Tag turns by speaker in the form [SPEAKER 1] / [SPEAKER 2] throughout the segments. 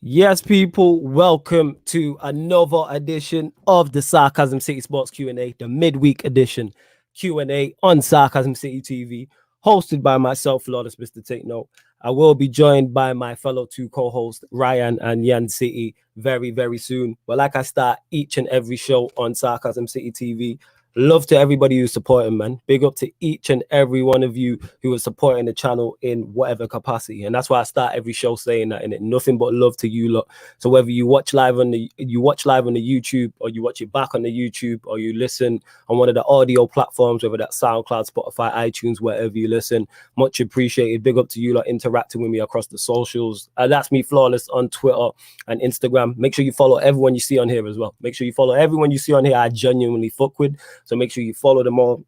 [SPEAKER 1] Yes, people, welcome to another edition of the Sarcasm City Sports Q&A, the midweek edition Q&A on Sarcasm City TV, hosted by myself, Flawless Mr. Take Note. I will be joined by my fellow two co-hosts, Ryan and Yan City, very, very soon. But like I start each and every show on Sarcasm City TV, love to everybody who's supporting, man. Big up to each and every one of you who is supporting the channel in whatever capacity. And that's why I start every show saying that, and nothing but love to you lot. So whether you watch live on the YouTube, or you watch it back on the YouTube, or you listen on one of the audio platforms, whether that's SoundCloud, Spotify, iTunes, wherever you listen, much appreciated. Big up to you lot interacting with me across the socials. That's me, Flawless, on Twitter and Instagram. Make sure you follow everyone you see on here as well. Make sure you follow everyone you see on here. I genuinely fuck with. So make sure you follow them all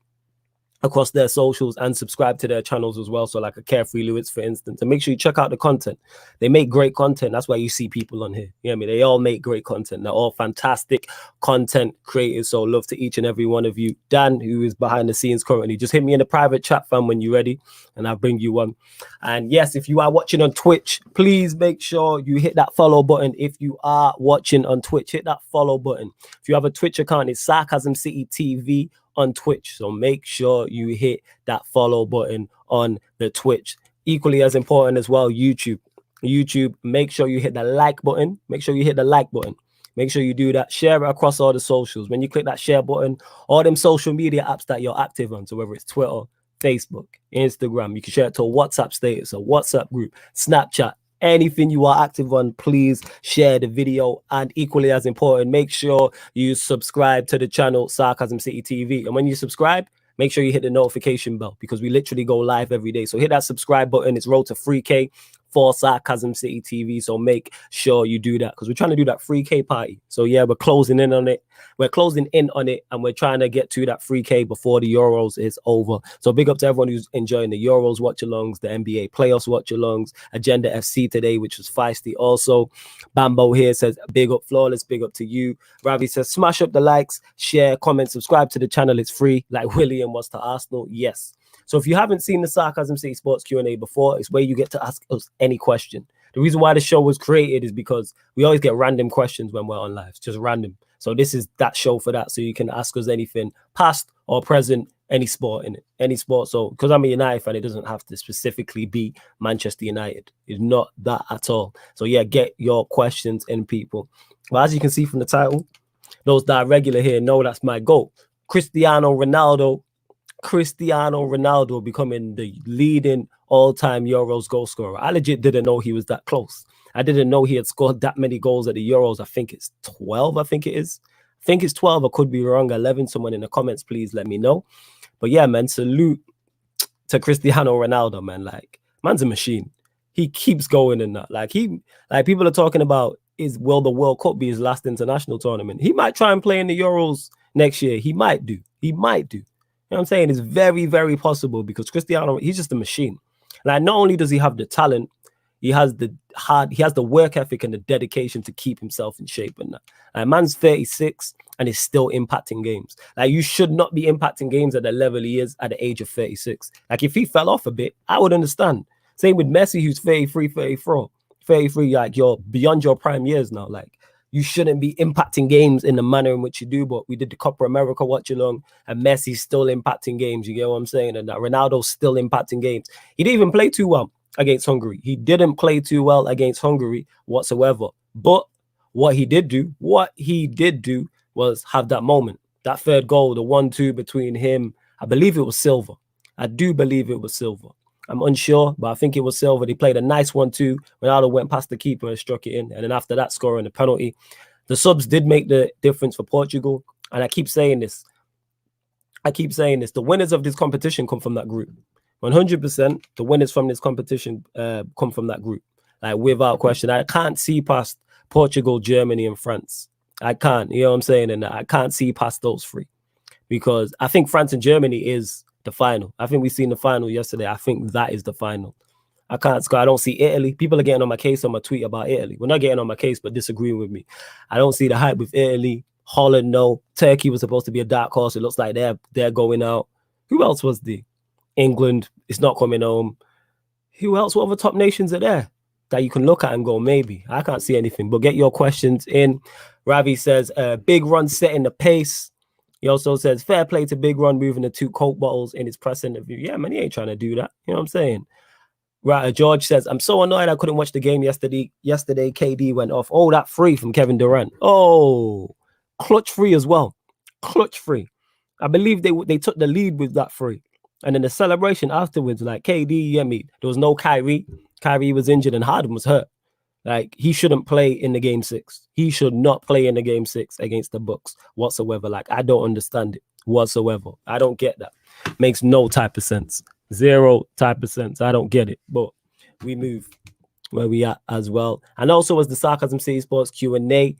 [SPEAKER 1] across their socials and subscribe to their channels as well. So like a Carefree Lewis, for instance, and make sure you check out the content. They make great content. That's why you see people on here. You know what I mean? They all make great content. They're all fantastic content creators. So love to each and every one of you. Dan, who is behind the scenes currently, just hit me in the private chat, fam, when you're ready, and I'll bring you on. And yes, if you are watching on Twitch, please make sure you hit that follow button. If you are watching on Twitch, hit that follow button. If you have a Twitch account, it's Sarcasm City TV on Twitch. So make sure you hit that follow button on the Twitch. Equally as important as well, YouTube, make sure you hit the like button. Make sure you hit the like button. Make sure you do that. Share it across all the socials. When you click that share button, all them social media apps that you're active on, so whether it's Twitter, Facebook, Instagram, you can share it to a WhatsApp status, a WhatsApp group, Snapchat, anything you are active on, please share the video. And equally as important, make sure you subscribe to the channel Sarcasm City TV. And when you subscribe, make sure you hit the notification bell, because we literally go live every day. So hit that subscribe button. It's road to 3K for Sarcasm City TV. So make sure you do that, because we're trying to do that 3K party. So yeah, we're closing in on it. We're closing in on it, and we're trying to get to that 3K before the Euros is over. So big up to everyone who's enjoying the Euros watch-alongs, the NBA playoffs watch-alongs, Agenda FC today, which was feisty. Also, Bambo here says, big up, Flawless, big up to you. Ravi says, smash up the likes, share, comment, subscribe to the channel. It's free, like William was to Arsenal. Yes. So if you haven't seen the Sarcasm City Sports Q&A before, it's where you get to ask us any question. The reason why the show was created is because we always get random questions when we're on live. It's just random. So this is that show for that. So you can ask us anything, past or present, any sport in it, any sport. So because I'm a United fan, it doesn't have to specifically be Manchester United. It's not that at all. So yeah, get your questions in, people. Well, as you can see from the title, those that are regular here know that's my goal. Cristiano Ronaldo becoming the leading all-time Euros goal scorer. I legit didn't know he was that close. I didn't know he had scored that many goals at the Euros. I think it's 12. I think it is. I think it's 12. I could be wrong. 11. Someone in the comments, please let me know. But yeah, man, salute to Cristiano Ronaldo, man. Like, man's a machine. He keeps going in that. Like people are talking about, will the World Cup be his last international tournament? He might try and play in the Euros next year. He might do. You know what I'm saying? It's very, very possible, because Cristiano, he's just a machine. Like, not only does he have the talent, he has the work ethic and the dedication to keep himself in shape and that. Like, man's 36 and is still impacting games. Like, you should not be impacting games at the level he is at the age of 36. Like, if he fell off a bit, I would understand. Same with Messi, who's 33, 34. 33, like, you're beyond your prime years now. Like, you shouldn't be impacting games in the manner in which you do. But we did the Copa America watch along, and Messi's still impacting games. You get what I'm saying? And that Ronaldo's still impacting games. He didn't even play too well against Hungary. He didn't play too well against Hungary whatsoever. But what he did do was have that moment, that third goal, the 1-2 between him. I believe it was Silva. I do believe it was Silva. I'm unsure, but I think it was Silva. They played a nice 1-2. Ronaldo went past the keeper and struck it in. And then after that, scoring the penalty. The subs did make the difference for Portugal. And I keep saying this. The winners of this competition come from that group. 100%, the winners from this competition come from that group. Like, without question. I can't see past Portugal, Germany, and France. I can't. You know what I'm saying? And I can't see past those three. Because I think France and Germany is the final. I think we've seen the final yesterday. I think that is the final. I can't score. I don't see Italy. People are getting on my case on my tweet about Italy. We're not getting on my case, but disagreeing with me. I don't see the hype with Italy. Holland, no. Turkey was supposed to be a dark horse. It looks like they're going out. Who else was there? England is not coming home. Who else? What other top nations are there that you can look at and go, maybe. I can't see anything, but get your questions in. Ravi says, Big Run setting the pace. He also says, fair play to Big Run moving the 2 Coke bottles in his press interview. Yeah, man, he ain't trying to do that. You know what I'm saying? Right, George says, I'm so annoyed I couldn't watch the game yesterday. Yesterday, KD went off. Oh, that free from Kevin Durant. Oh, clutch free as well. Clutch free. I believe they took the lead with that free. And then the celebration afterwards, like KD, there was no Kyrie. Kyrie was injured and Harden was hurt. Like, he shouldn't play in the game 6. He should not play in the game 6 against the Bucks whatsoever. Like, I don't understand it whatsoever. I don't get that. Makes no type of sense. Zero type of sense. I don't get it. But we move where we at as well. And also, as the Sarcasm City Sports Q&A,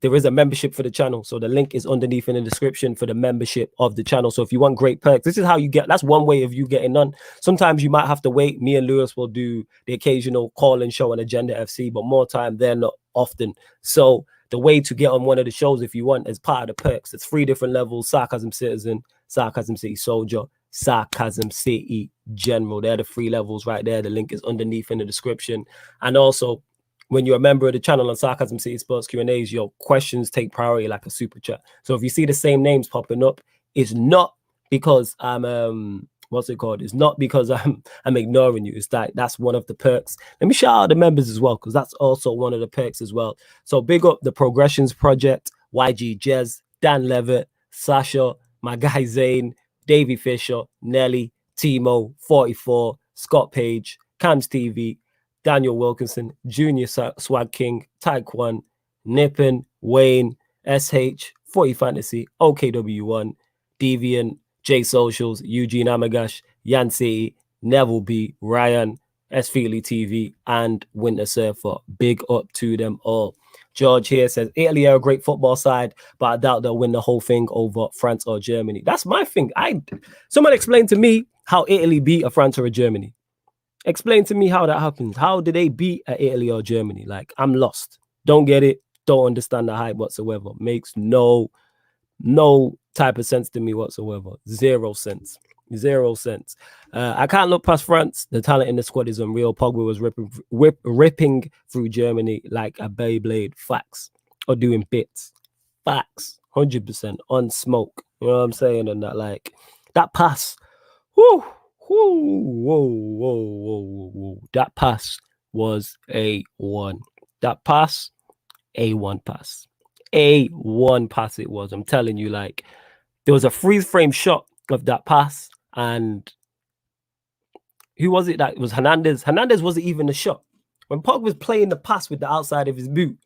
[SPEAKER 1] there is a membership for the channel. So the link is underneath in the description for the membership of the channel. So if you want great perks, this is how you get, that's one way of you getting on. Sometimes you might have to wait. Me and Lewis will do the occasional call-in show on Agenda FC, but more time, they're not often. So the way to get on one of the shows, if you want, as part of the perks, it's 3 different levels: Sarcasm Citizen, Sarcasm City Soldier, Sarcasm City General. They're the 3 levels right there. The link is underneath in the description. And also, when you're a member of the channel on Sarcasm City Sports Q&As, your questions take priority like a super chat. So if you see the same names popping up, it's not because I'm it's not because I'm ignoring you. It's that's one of the perks. Let me shout out the members as well, because that's also one of the perks as well. So big up the Progressions Project, YG Jez, Dan Levitt, Sasha, my guy Zane, Davey Fisher, Nelly, Timo, 44, Scott Page, Cams TV, Daniel Wilkinson, Junior Swag King, Taekwon, Nippon, Wayne, SH, 40 Fantasy, OKW1, Deviant, J Socials, Eugene Amagash, Yancy, Neville B, Ryan, S Feely TV, and Winter Surfer. Big up to them all. George here says, Italy are a great football side, but I doubt they'll win the whole thing over France or Germany. That's my thing. Someone explain to me how Italy beat a France or a Germany. Explain to me how that happens. How did they beat a Italy or Germany? Like, I'm lost. Don't get it. Don't understand the hype whatsoever. Makes no type of sense to me whatsoever. 0 cents. 0 cents. I can't look past France. The talent in the squad is unreal. Pogba was ripping through Germany like a Beyblade. Facts. Or doing bits. Facts. 100% on smoke. You know what I'm saying? And that, like, that pass. Whoo. Whoa. That pass was A1. That pass, A1 pass. A1 pass it was. I'm telling you, like, there was a freeze frame shot of that pass, and who was it? That was Hernandez. Hernandez wasn't even the shot. When Pogba was playing the pass with the outside of his boot,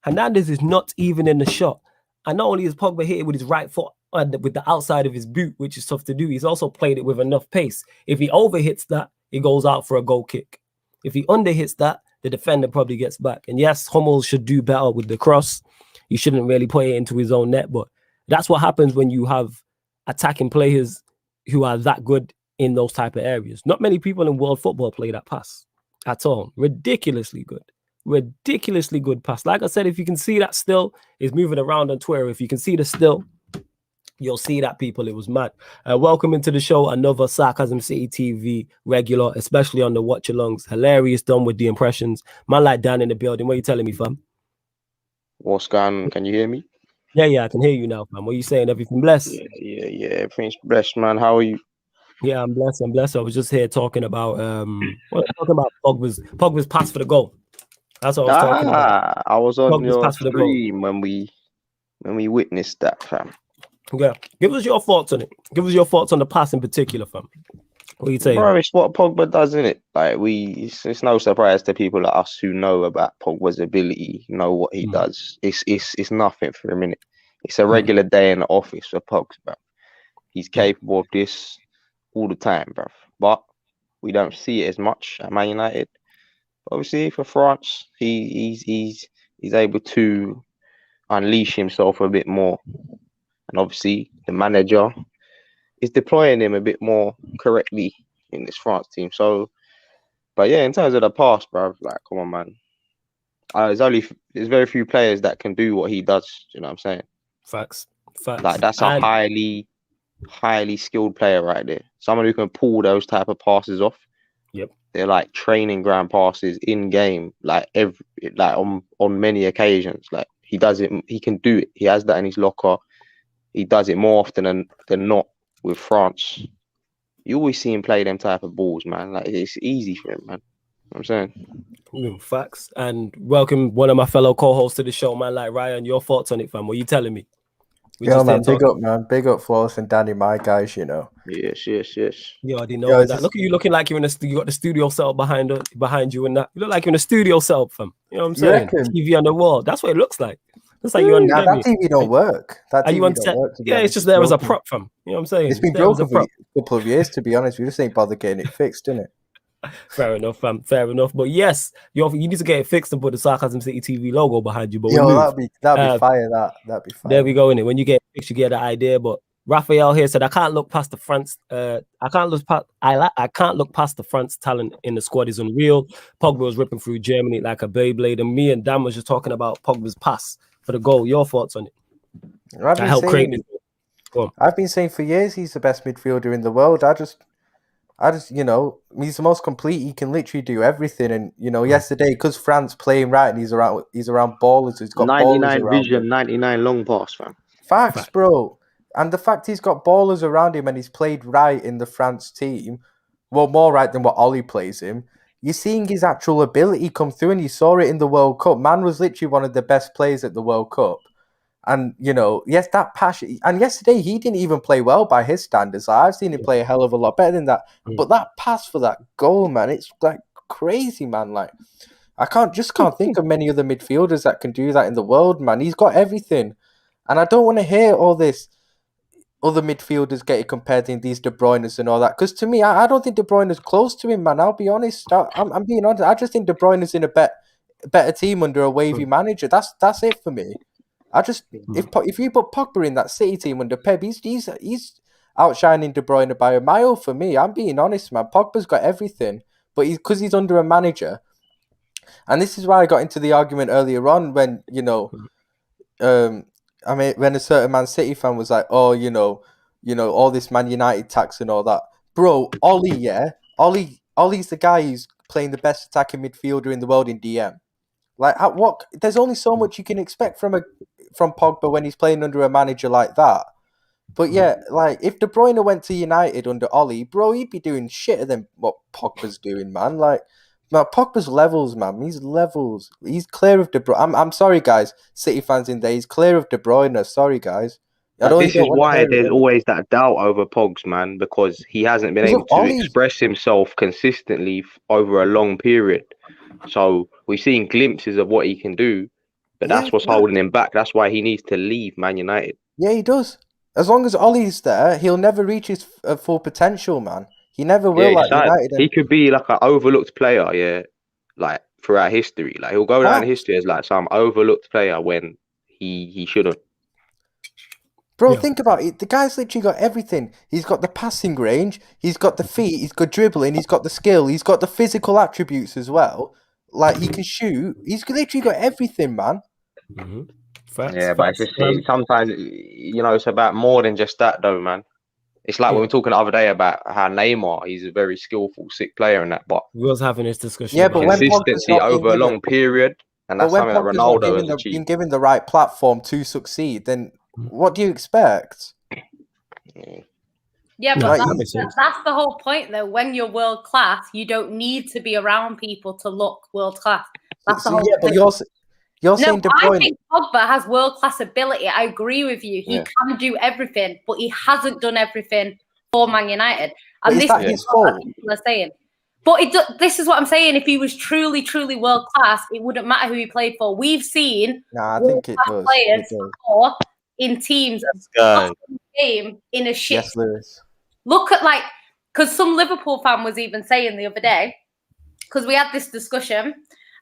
[SPEAKER 1] Hernandez is not even in the shot. And not only is Pogba hit it with his right foot and with the outside of his boot, which is tough to do, he's also played it with enough pace. If he overhits that, he goes out for a goal kick. If he underhits that, the defender probably gets back. And yes, Hummels should do better with the cross. He shouldn't really put it into his own net, but that's what happens when you have attacking players who are that good in those type of areas. Not many people in world football play that pass at all. Ridiculously good pass. Like I said, if you can see that still, is moving around on Twitter. If you can see the still, you'll see that, people. It was mad. Welcome into the show, another Sarcasm City TV regular, especially on the watch alongs. Hilarious, done with the impressions. Man like Dan in the building. What are you telling me, fam?
[SPEAKER 2] What's going on? Can you hear me?
[SPEAKER 1] Yeah, I can hear you now, fam. What are you saying? Everything blessed?
[SPEAKER 2] Yeah. Everything's blessed, man. How are you?
[SPEAKER 1] Yeah, I'm blessed. I was just here talking about Pogba's pass for the goal. That's what I was talking about.
[SPEAKER 2] I was on
[SPEAKER 1] Pogba's
[SPEAKER 2] your
[SPEAKER 1] pass for the goal.
[SPEAKER 2] stream when we witnessed that, fam.
[SPEAKER 1] Yeah. Give us your thoughts on it. Give us your thoughts on the pass in particular, fam. What are you saying?
[SPEAKER 2] Bro, it's what Pogba does, isn't it? Like it's no surprise to people like us who know about Pogba's ability, know what he does. It's nothing for a minute. It's a regular day in the office for Pogba, bro. He's capable of this all the time, bro. But we don't see it as much at Man United. Obviously, for France, he's able to unleash himself a bit more, and obviously the manager is deploying him a bit more correctly in this France team. So, but yeah, in terms of the past, bro, like, come on, man. There's very few players that can do what he does. You know what I'm saying?
[SPEAKER 1] Facts.
[SPEAKER 2] Like, that's a highly skilled player right there. Someone who can pull those type of passes off.
[SPEAKER 1] Yep.
[SPEAKER 2] they're like training ground passes in game, like on many occasions. Like he does it, he can do it. He has that in his locker. He does it more often than not with France. You always see him play them type of balls, man. Like it's easy for him, man. You know what I'm saying?
[SPEAKER 1] Facts. And welcome one of my fellow co-hosts to the show, man. Like Ryan, your thoughts on it, fam? What are you telling me?
[SPEAKER 3] Yeah, man, big up, man. Big up Flawless and Danny, my guys, you know.
[SPEAKER 2] Yes.
[SPEAKER 1] You already know that. Look at you looking like you're in you got the studio setup behind you and that. You look like you're in a studio setup, fam. You know what I'm saying? TV on the wall. That's what it looks like. Looks like you're on
[SPEAKER 3] that TV don't work. That TV don't work.
[SPEAKER 1] Yeah, it's just there as a prop, fam. You know what I'm saying?
[SPEAKER 3] It's been broken for a couple of years, to be honest. We just ain't bothered getting it fixed, innit?
[SPEAKER 1] Fair enough, fam. Fair enough. But yes, you need to get it fixed and put the Sarcasm City TV logo behind you. But
[SPEAKER 3] that'd be fire. That'd be fire.
[SPEAKER 1] There we go, innit? When you get it fixed, you get the idea. But Raphael here said, I can't look past the France. I can't look past the France talent in the squad is unreal. Pogba was ripping through Germany like a Beyblade, and me and Dan was just talking about Pogba's pass for the goal. Your thoughts on it?
[SPEAKER 3] I've been saying for years he's the best midfielder in the world. I just, you know, he's the most complete. He can literally do everything. And you know, yesterday because France playing right and he's around ballers. He's got
[SPEAKER 2] 99
[SPEAKER 3] ballers
[SPEAKER 2] vision,
[SPEAKER 3] him.
[SPEAKER 2] 99 long pass, fam.
[SPEAKER 3] Facts, bro. And the fact he's got ballers around him and he's played right in the France team, well, more right than what Ollie plays him. You're seeing his actual ability come through, and you saw it in the World Cup. Man was literally one of the best players at the World Cup. And, you know, yes, that passion. And yesterday, he didn't even play well by his standards. I've seen him play a hell of a lot better than that. But that pass for that goal, man, it's like crazy, man. Like, I can't think of many other midfielders that can do that in the world, man. He's got everything. And I don't want to hear all this other midfielders get it compared to these De Bruyne's and all that. Because to me, I don't think De Bruyne's close to him, man. I'll be honest. I'm being honest. I just think De Bruyne's in a better team under a wavy manager. That's it for me. I just if you put Pogba in that City team under Pep, he's outshining De Bruyne by a mile for me. I'm being honest, man. Pogba's got everything, but because he's under a manager, and this is why I got into the argument earlier on when you know, I mean, when a certain Man City fan was like, "Oh, you know, all this Man United tax and all that, bro." Ollie's the guy who's playing the best attacking midfielder in the world in DM. Like, at what? There's only so much you can expect from Pogba when he's playing under a manager like that. But yeah, like if De Bruyne went to United under Ollie, bro, he'd be doing shitter than what Pogba's doing, man. Like, man, Pogba's levels, man. He's levels. He's clear of De Bruyne. I'm sorry, guys, City fans in there. He's clear of De Bruyne. Sorry, guys.
[SPEAKER 2] This is why there's always that doubt over Pogs, man, because he hasn't been able to express himself consistently over a long period. So we've seen glimpses of what he can do, but that's what's holding him back. That's why he needs to leave Man United.
[SPEAKER 3] Yeah, he does. As long as Ollie's there, he'll never reach his full potential, man. He never will.
[SPEAKER 2] Yeah, like United. He could be like an overlooked player, like throughout history. Like he'll go down history as like some overlooked player when he shouldn't.
[SPEAKER 3] Bro, think about it. The guy's literally got everything. He's got the passing range. He's got the feet. He's got dribbling. He's got the skill. He's got the physical attributes as well. Like, he can shoot. He's literally got everything, man.
[SPEAKER 1] Mm-hmm.
[SPEAKER 2] But it's just, sometimes, you know, it's about more than just that, though, man. It's like when we were talking the other day about how Neymar, he's a very skillful, sick player in that, but
[SPEAKER 1] we was having this discussion.
[SPEAKER 3] Yeah, but
[SPEAKER 2] consistency over a long period, and that's something that Ronaldo has achieved.
[SPEAKER 3] Been given the right platform to succeed, then what do you expect?
[SPEAKER 4] Yeah, but that's the whole point, though. When you're world class, you don't need to be around people to look world class. That's the whole thing.
[SPEAKER 3] But you're saying De Bruyne.
[SPEAKER 4] I think Pogba has world class ability. I agree with you. He can do everything, but he hasn't done everything for Man United. And this is what people are saying. But this is what I'm saying. If he was truly, truly world class, it wouldn't matter who he played for. We've seen
[SPEAKER 3] I think it does.
[SPEAKER 4] Players before in teams game in a shit.
[SPEAKER 3] Yes, Lewis.
[SPEAKER 4] Look at because some Liverpool fan was even saying the other day, because we had this discussion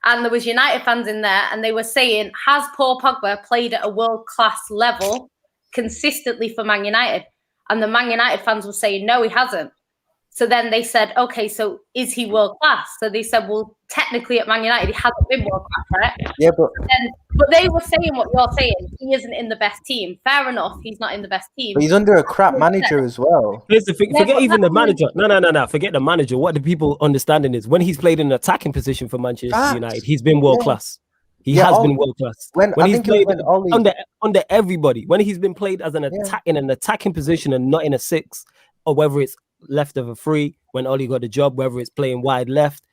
[SPEAKER 4] and there was United fans in there and they were saying, has Paul Pogba played at a world-class level consistently for Man United? And the Man United fans were saying, no, he hasn't. So then they said, okay, so is he world class? So they said, well, technically at Man United, he hasn't been world class, right?
[SPEAKER 3] Yeah, but
[SPEAKER 4] they were saying what you're saying. He isn't in the best team. Fair enough, he's not in the best team.
[SPEAKER 3] But he's under a crap manager as well.
[SPEAKER 1] Here's the thing. Forget even the manager. No. Forget the manager. What the people understanding is when he's played in an attacking position for Manchester United, he's been world class. He has been world class. When he's played under everybody, when he's been played as an attacking position and not in a 6, or whether it's left of a 3 when Oli got the job, whether it's playing wide left,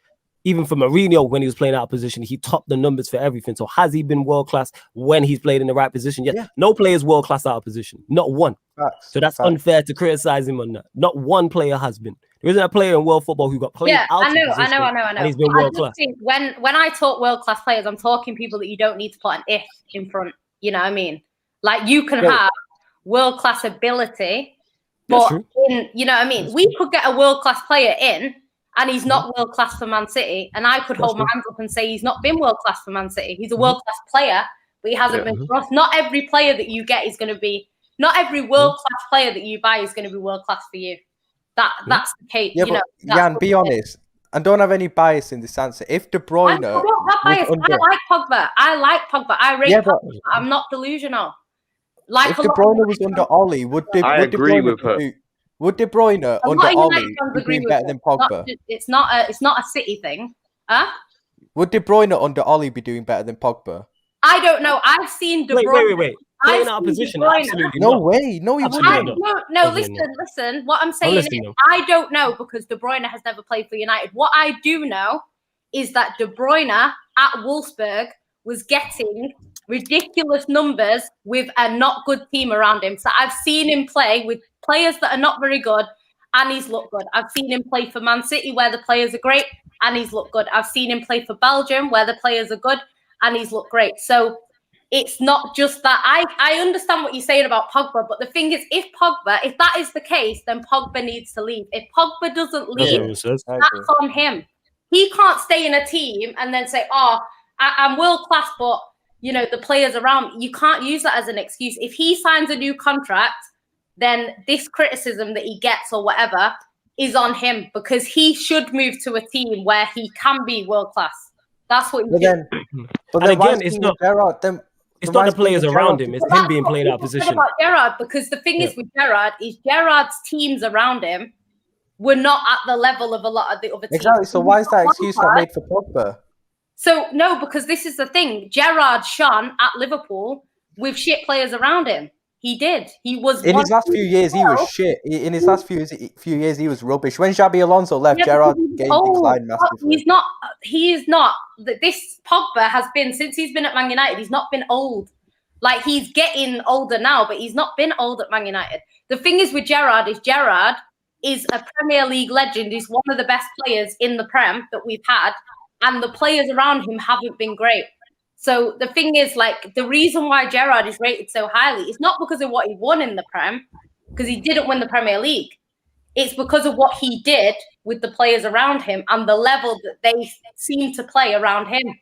[SPEAKER 1] even for Mourinho when he was playing out of position, he topped the numbers for everything. So has he been world class when he's played in the right position? Yes. Yeah. No player is world class out of position, not one. So that's unfair to criticize him on that. Not one player has been. There isn't a player in world football who got played out of position. I know.
[SPEAKER 4] And
[SPEAKER 1] he's been world class.
[SPEAKER 4] When I talk world class players, I'm talking people that you don't need to put an if in front. You know what I mean? Like you can have world class ability. But you know what I mean? We could get a world-class player in and he's not world-class for Man City. And I could hold my hands up and say he's not been world-class for Man City. He's a world-class player, but he hasn't been for us. Not every player that you get is going to be, not every world-class player that you buy is going to be world-class for you. That's the case.
[SPEAKER 3] Yeah, Jan, be honest. And don't have any bias in this answer. If De Bruyne...
[SPEAKER 4] I don't have bias. I like Pogba. I rate Pogba. I'm not delusional. Like
[SPEAKER 3] if De Bruyne was under Oli, would De Bruyne under Oli be doing better than Pogba?
[SPEAKER 4] It's not a City thing. Huh?
[SPEAKER 3] Would De Bruyne under Oli be doing better than Pogba?
[SPEAKER 4] I don't know. I've seen De Bruyne.
[SPEAKER 1] Wait. Playing out of position, absolutely
[SPEAKER 3] no
[SPEAKER 1] not.
[SPEAKER 3] Way. No, he wouldn't.
[SPEAKER 4] No, listen. What I'm saying is I don't know because De Bruyne has never played for United. What I do know is that De Bruyne at Wolfsburg was getting ridiculous numbers with a not good team around him. So I've seen him play with players that are not very good and he's looked good. I've seen him play for Man City where the players are great and he's looked good. I've seen him play for Belgium where the players are good and he's looked great. So it's not just that. I understand what you're saying about Pogba, but the thing is, if that is the case, then Pogba needs to leave. If Pogba doesn't leave, that's on him. He can't stay in a team and then say, I'm world class, but you know, the players around me. You can't use that as an excuse. If he signs a new contract, then this criticism that he gets or whatever is on him because he should move to a team where he can be world class. That's what.
[SPEAKER 3] But then again,
[SPEAKER 1] it's not the players around him. It's him being played out of position.
[SPEAKER 4] About Gerrard, because the thing is with Gerrard is Gerrard's teams around him were not at the level of a lot of the other teams.
[SPEAKER 3] Exactly. So why is that excuse not made for Pogba?
[SPEAKER 4] So, no, because this is the thing. Gerrard shone at Liverpool with shit players around him. He did. He was...
[SPEAKER 3] In his last few years, he was shit. In his last few years, he was rubbish. When Xabi Alonso left, Gerrard declined massively.
[SPEAKER 4] He is not... This Pogba has been, since he's been at Man United, he's not been old. Like, he's getting older now, but he's not been old at Man United. The thing is with Gerrard is a Premier League legend. He's one of the best players in the Prem that we've had. And the players around him haven't been great. So the thing is, like, the reason why Gerrard is rated so highly is not because of what he won in the Prem, because he didn't win the Premier League. It's because of what he did with the players around him and the level that they seem to play around him.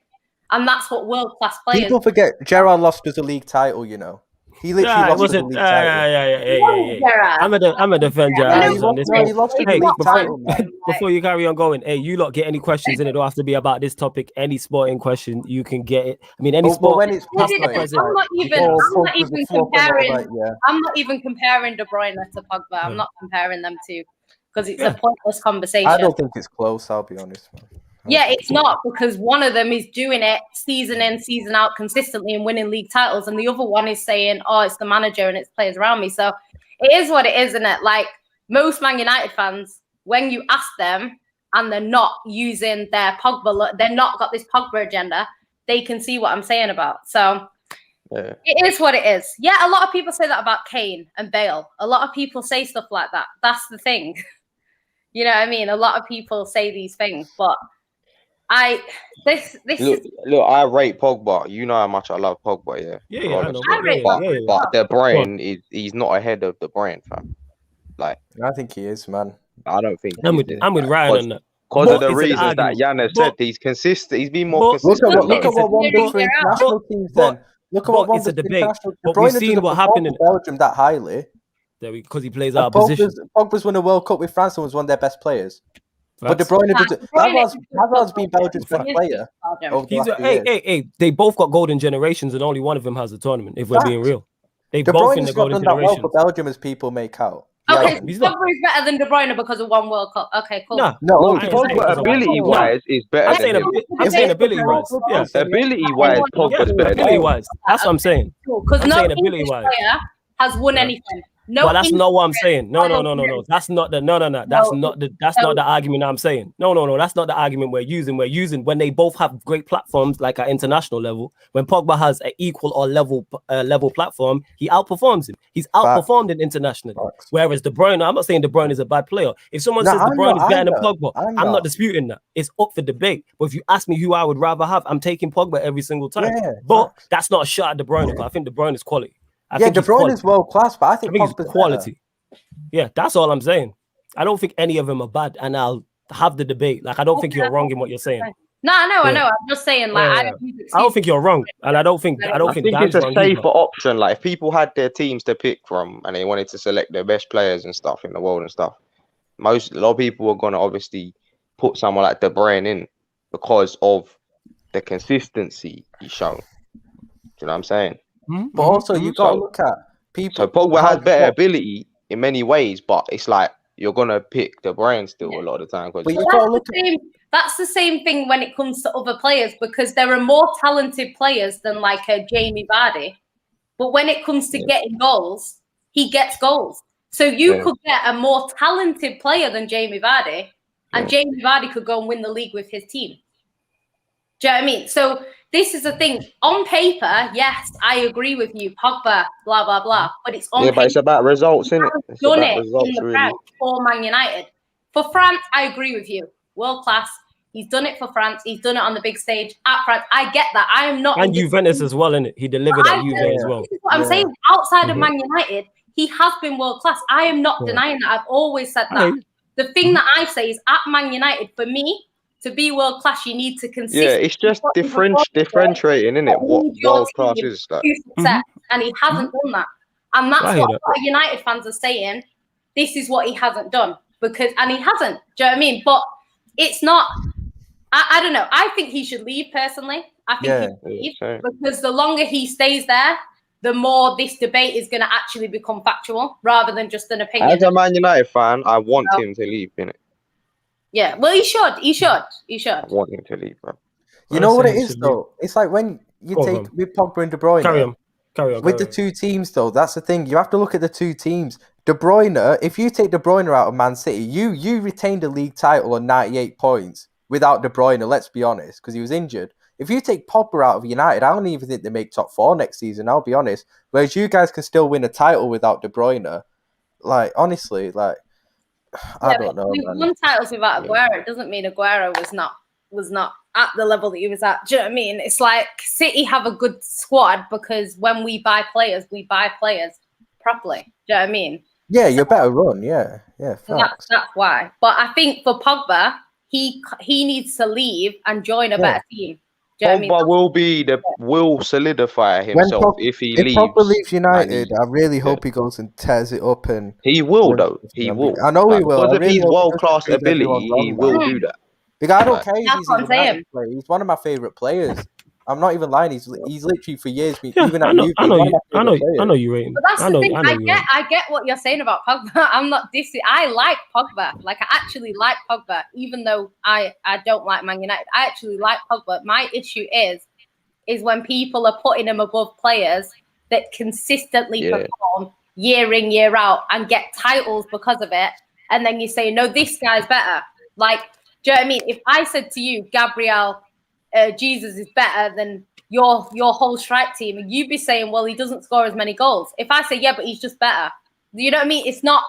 [SPEAKER 4] And that's what world-class players...
[SPEAKER 3] People forget, Gerrard lost us a league title, you know. He literally lost the league title.
[SPEAKER 1] Yeah. I'm a defend Gerrard on this.
[SPEAKER 3] Hey,
[SPEAKER 1] before you carry on going, hey, you lot get any questions in it? Don't have to be about this topic. Any sporting question, you can get it. I mean, any sport.
[SPEAKER 3] When it's
[SPEAKER 4] I'm not even comparing De Bruyne to Pogba. I'm not comparing them two because it's a pointless conversation.
[SPEAKER 3] I don't think it's close. I'll be honest, man.
[SPEAKER 4] Yeah, it's not because one of them is doing it season in, season out consistently and winning league titles. And the other one is saying, it's the manager and it's players around me. So it is what it is, isn't it? Like most Man United fans, when you ask them and they're not using their Pogba, they're not got this Pogba agenda, they can see what I'm saying about. So it is what it is. Yeah, a lot of people say that about Kane and Bale. A lot of people say stuff like that. That's the thing. You know what I mean? A lot of people say these things, but... I
[SPEAKER 2] rate Pogba. You know how much I love Pogba, But De Bruyne he's not ahead of De Bruyne, fam. Like
[SPEAKER 3] I think he is, man.
[SPEAKER 2] I don't think
[SPEAKER 1] I'm with Ryan on that.
[SPEAKER 2] Because of the reasons that Jan has said, he's consistent. He's been more consistent.
[SPEAKER 3] Look at what one big for international teams then. Look at what one big for international.
[SPEAKER 1] We've seen what happened in
[SPEAKER 3] Belgium that highly.
[SPEAKER 1] because he plays out of position.
[SPEAKER 3] Pogba's won a World Cup with France and was one of their best players. But De
[SPEAKER 1] Facts.
[SPEAKER 3] Bruyne Hazard's been Belgium's best player.
[SPEAKER 1] They both got golden generations, and only one of them has a tournament. If we're being real, they
[SPEAKER 3] De
[SPEAKER 1] both in
[SPEAKER 3] Bruyne's
[SPEAKER 1] the golden
[SPEAKER 3] not done that well
[SPEAKER 1] generation.
[SPEAKER 3] for Belgium as people make out.
[SPEAKER 4] Okay, Pogba is better than De Bruyne because of one World Cup. Okay, cool.
[SPEAKER 2] No,
[SPEAKER 1] Pogba
[SPEAKER 2] ability-wise is better than him.
[SPEAKER 1] I'm saying ability-wise. Yeah.
[SPEAKER 2] Ability-wise, Pogba's better than him.
[SPEAKER 1] Ability-wise. That's what I'm saying.
[SPEAKER 4] Because no English player has won anything. No,
[SPEAKER 1] but that's not what I'm saying. No. That's not the That's not the argument I'm saying. No. That's not the argument we're using. We're using when they both have great platforms, like at international level. When Pogba has an equal or level platform, he outperforms him. He's outperformed in internationally. Whereas De Bruyne, I'm not saying De Bruyne is a bad player. If someone says De Bruyne is better than Pogba, I'm not disputing that. It's up for debate. But if you ask me who I would rather have, I'm taking Pogba every single time. But that's not a shot at De Bruyne. Because I think De Bruyne is quality.
[SPEAKER 3] De Bruyne is world class, but I think
[SPEAKER 1] he's quality. Yeah, that's all I'm saying. I don't think any of them are bad, and I'll have the debate. Like, I don't think you're wrong in what you're saying.
[SPEAKER 4] No, I know. I'm just saying, like,
[SPEAKER 1] I don't think you're wrong, and I don't think
[SPEAKER 2] it's a safer option. Like, if people had their teams to pick from, and they wanted to select their best players and stuff in the world and stuff, a lot of people are gonna obviously put someone like De Bruyne in because of the consistency he's shown. Do you know what I'm saying?
[SPEAKER 3] But also, you got to look at people.
[SPEAKER 2] So Pogba has better ability in many ways, but it's like you're gonna pick De Bruyne still a lot of the time.
[SPEAKER 3] But you got to look at.
[SPEAKER 4] That's the same thing when it comes to other players, because there are more talented players than like a Jamie Vardy. But when it comes to getting goals, he gets goals. So you could get a more talented player than Jamie Vardy, and Jamie Vardy could go and win the league with his team. Do you know what I mean? So this is the thing. On paper, yes, I agree with you. Pogba, blah, blah, blah. But it's on paper.
[SPEAKER 2] But it's about results, isn't it? It's
[SPEAKER 4] done
[SPEAKER 2] about
[SPEAKER 4] it
[SPEAKER 2] results,
[SPEAKER 4] in the
[SPEAKER 2] really.
[SPEAKER 4] Prem for Man United. For France, I agree with you. World class. He's done it for France. He's done it on the big stage at France. I get that. I am not.
[SPEAKER 1] And Juventus as well, innit? He delivered at Juve as well.
[SPEAKER 4] This is what I'm saying. Outside of Man United, he has been world class. I am not denying that. I've always said that. The thing that I say is at Man United, for me, to be world class, you need to consistently.
[SPEAKER 2] Yeah, it's just differentiating, isn't it? What world class is that?
[SPEAKER 4] And he hasn't done that. And that's what a lot of United fans are saying. This is what he hasn't done. And he hasn't. Do you know what I mean? But it's not. I don't know. I think he should leave personally. I think he should leave because the longer he stays there, the more this debate is going to actually become factual rather than just an opinion.
[SPEAKER 2] As a Man United fan, I want him to leave, innit?
[SPEAKER 4] Yeah, well, he should. I
[SPEAKER 2] want him to leave, bro.
[SPEAKER 3] You know what it is, though? It's like when you take with Pogba and De Bruyne. Carry on. With the two teams, though, that's the thing. You have to look at the two teams. De Bruyne, if you take De Bruyne out of Man City, you retained a league title on 98 points without De Bruyne, let's be honest, because he was injured. If you take Pogba out of United, I don't even think they make top 4 next season, I'll be honest. Whereas you guys can still win a title without De Bruyne. Like, honestly, like, I don't know.
[SPEAKER 4] We won titles without Aguero. It doesn't mean Aguero was not at the level that he was at. Do you know what I mean? It's like City have a good squad because when we buy players properly. Do you know what I mean?
[SPEAKER 3] Yeah, you're better run. Yeah.
[SPEAKER 4] That's why. But I think for Pogba, he needs to leave and join a better team.
[SPEAKER 2] Pogba will solidify himself if he leaves.
[SPEAKER 3] If Pogba leaves United, I really hope he goes and tears it up. And
[SPEAKER 2] he will, though. He will.
[SPEAKER 3] I know he will.
[SPEAKER 2] Because of his world-class ability, he will do that.
[SPEAKER 3] Because I don't care if he's a United player. He's one of my favourite players. I'm not even lying. He's literally for years. Even at Juve,
[SPEAKER 1] I know you rate him.
[SPEAKER 4] But that's the thing. I get what you're saying about Pogba. I'm not dissing. I like Pogba. Like, I actually like Pogba, even though I don't like Man United. I actually like Pogba. My issue is when people are putting him above players that consistently perform year in, year out and get titles because of it. And then you say, no, this guy's better. Like, do you know what I mean? If I said to you, Gabriel Jesus is better than your whole strike team, and you'd be saying, well, he doesn't score as many goals. If I say, yeah, but he's just better, you know what I mean? It's not.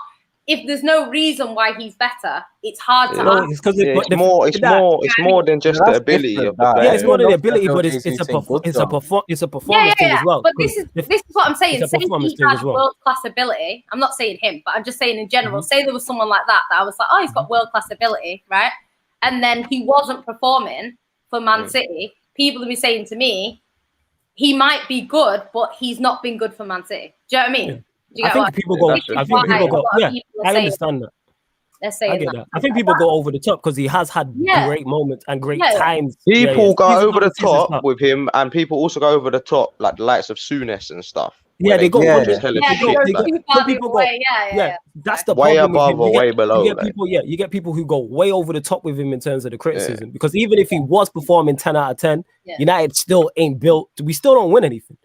[SPEAKER 4] If there's no reason why he's better, it's hard to argue.
[SPEAKER 2] It's more than just the ability of the player.
[SPEAKER 1] Yeah, it's more than the ability, but it's a performance thing as well.
[SPEAKER 4] But this is what I'm saying. Say he had world class ability. I'm not saying him, but I'm just saying in general. Say there was someone like that I was like, oh, he's got world class ability, right? And then he wasn't performing for Man City. People will be saying to me, he might be good, but he's not been good for Man City. Do you know what I mean?
[SPEAKER 1] I think people go. I think people go. Yeah, I understand that.
[SPEAKER 4] They're saying
[SPEAKER 1] I get that. I think people go over the top because he has had great moments and great times.
[SPEAKER 2] People go over the top with him, and people also go over the top, like the likes of Souness and stuff.
[SPEAKER 1] Yeah, they go.
[SPEAKER 4] People go. Yeah.
[SPEAKER 1] That's the
[SPEAKER 2] way
[SPEAKER 1] problem
[SPEAKER 2] above
[SPEAKER 1] with him.
[SPEAKER 2] or way below.
[SPEAKER 1] You get people who go way over the top with him in terms of the criticism. Because even if he was performing 10 out of 10, United still ain't built. We still don't win anything.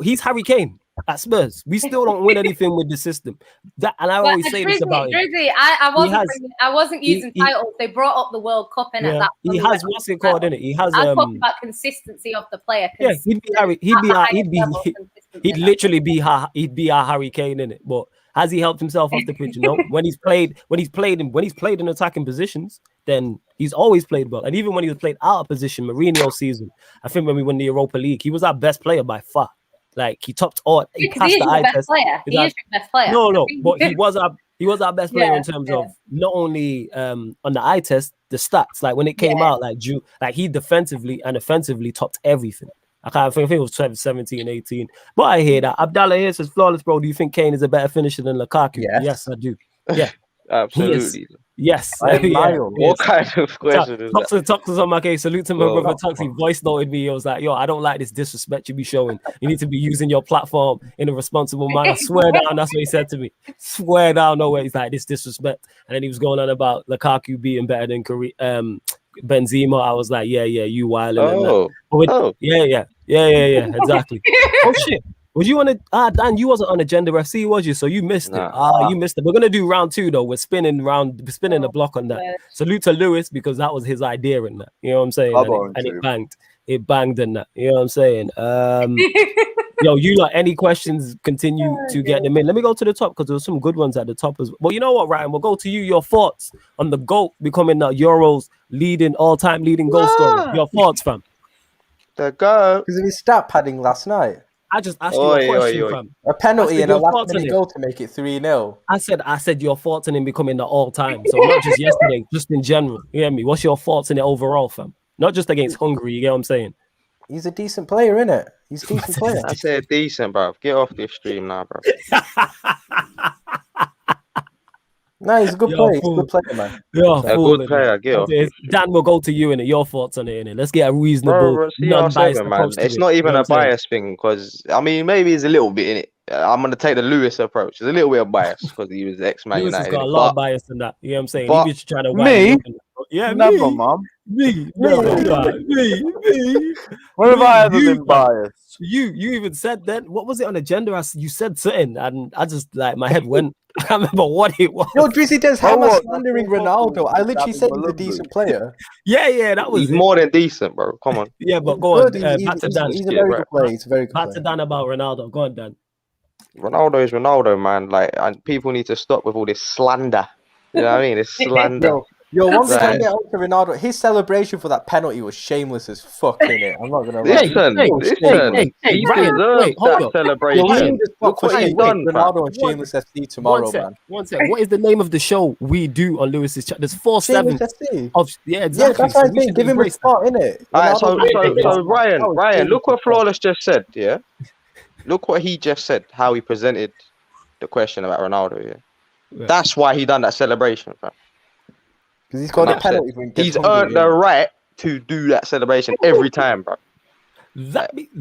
[SPEAKER 1] He's Harry Kane at Spurs. We still don't win anything with the system. That, and I always say this about him.
[SPEAKER 4] I wasn't using titles. They brought up the World Cup in that.
[SPEAKER 1] He has what's it called in it. He has.
[SPEAKER 4] I'm talking about consistency of the player.
[SPEAKER 1] Yeah, he'd literally be our Harry Kane in it. But has he helped himself off the pitch? No. When he's played in attacking positions, then he's always played well. And even when he was played out of position, Mourinho season, I think when we won the Europa League, he was our best player by far. Like he topped all. He passed the eye test.
[SPEAKER 4] He is your best player.
[SPEAKER 1] No, but he was our best player in terms of not only on the eye test, the stats. Like when it came out, like he defensively and offensively topped everything. I think it was 17, 18. But I hear that. Abdallah here says, flawless, bro. Do you think Kane is a better finisher than Lukaku? Yes, I do. Yeah.
[SPEAKER 2] Absolutely.
[SPEAKER 1] Yes.
[SPEAKER 2] What kind of question is that?
[SPEAKER 1] Toxins on my case. Salute to my brother Toxie. Voice noted me. He was like, yo, I don't like this disrespect you be showing. You need to be using your platform in a responsible manner. Swear down. That's what he said to me. Swear down. No way. He's like, this disrespect. And then he was going on about Lukaku being better than Benzema. I was like, yeah, you wilding. Yeah, exactly. Oh shit. Was you on a Dan? You wasn't on Agenda FC, was you? So you missed it. You missed it. We're gonna do round 2 though. We're spinning the block on that. Salute to Lewis because that was his idea in that. You know what I'm saying? And it banged. It banged in that. You know what I'm saying? Yo, you got any questions? Continue to get them in. Let me go to the top because there were some good ones at the top as well. Well, you know what, Ryan? We'll go to you. Your thoughts on the GOAT becoming the Euros all-time leading goal scorer. Your thoughts, fam?
[SPEAKER 2] The GOAT.
[SPEAKER 3] Because of his stat padding last night.
[SPEAKER 1] I just asked you a question, fam.
[SPEAKER 3] A penalty and a last-minute goal to make it 3-0.
[SPEAKER 1] I said your thoughts on him becoming the all-time. So not just yesterday, just in general. You hear me? What's your thoughts on it overall, fam? Not just against Hungary. You get what I'm saying?
[SPEAKER 3] He's a decent player, innit? He's a decent player.
[SPEAKER 2] I said decent, bro. Get off this stream now, bro.
[SPEAKER 3] No, he's a good player. He's a good player, man.
[SPEAKER 2] A good player. Get off.
[SPEAKER 1] Dan, we'll go to you in it. Your thoughts on it, innit? Let's get a reasonable, non-biased approach to it.
[SPEAKER 2] It's not even a bias thing because, I mean, maybe it's a little bit in it. I'm going to take the Lewis approach. There's a little bit of bias because he was ex-Man United.
[SPEAKER 1] Lewis has got a lot of bias in that. You know what I'm saying?
[SPEAKER 2] He
[SPEAKER 1] was trying to
[SPEAKER 5] me?
[SPEAKER 1] Yeah,
[SPEAKER 5] never, mum.
[SPEAKER 1] Me.
[SPEAKER 5] When have I ever been biased?
[SPEAKER 1] You even said that. What was it on Agenda? You said something, and I just like my head went. I can't remember what it was.
[SPEAKER 3] No, Drizzy does. How am I slandering Ronaldo? I literally said he's a decent player.
[SPEAKER 1] Yeah, that was.
[SPEAKER 2] He's more than decent, bro. Come on.
[SPEAKER 1] Yeah, but go on.
[SPEAKER 3] Back to Dan. He's a very good player. He's a very good player.
[SPEAKER 1] Back to Dan about Ronaldo. Go on, Dan.
[SPEAKER 2] Ronaldo is Ronaldo, man. Like, and people need to stop with all this slander. You know what I mean? It's slander.
[SPEAKER 3] Yo, one thing I get on to Ronaldo, his celebration for that penalty was shameless as fuck, innit? I'm not gonna lie.
[SPEAKER 2] Listen, he deserves that celebration. Look what he's done,
[SPEAKER 3] Ronaldo on Shameless FC tomorrow, man.
[SPEAKER 1] One sec. What is the name of the show we do on Lewis's chat? There's 4/7 of exactly.
[SPEAKER 3] Yeah, that's what I'm saying. Give him a spot, innit?
[SPEAKER 2] Alright, so Ryan, look what Flawless just said, yeah? Look what he just said, how he presented the question about Ronaldo, yeah? That's why he done that celebration, fam.
[SPEAKER 3] Because he's got a penalty.
[SPEAKER 2] He's earned the right to do that celebration every time, bro.
[SPEAKER 1] That means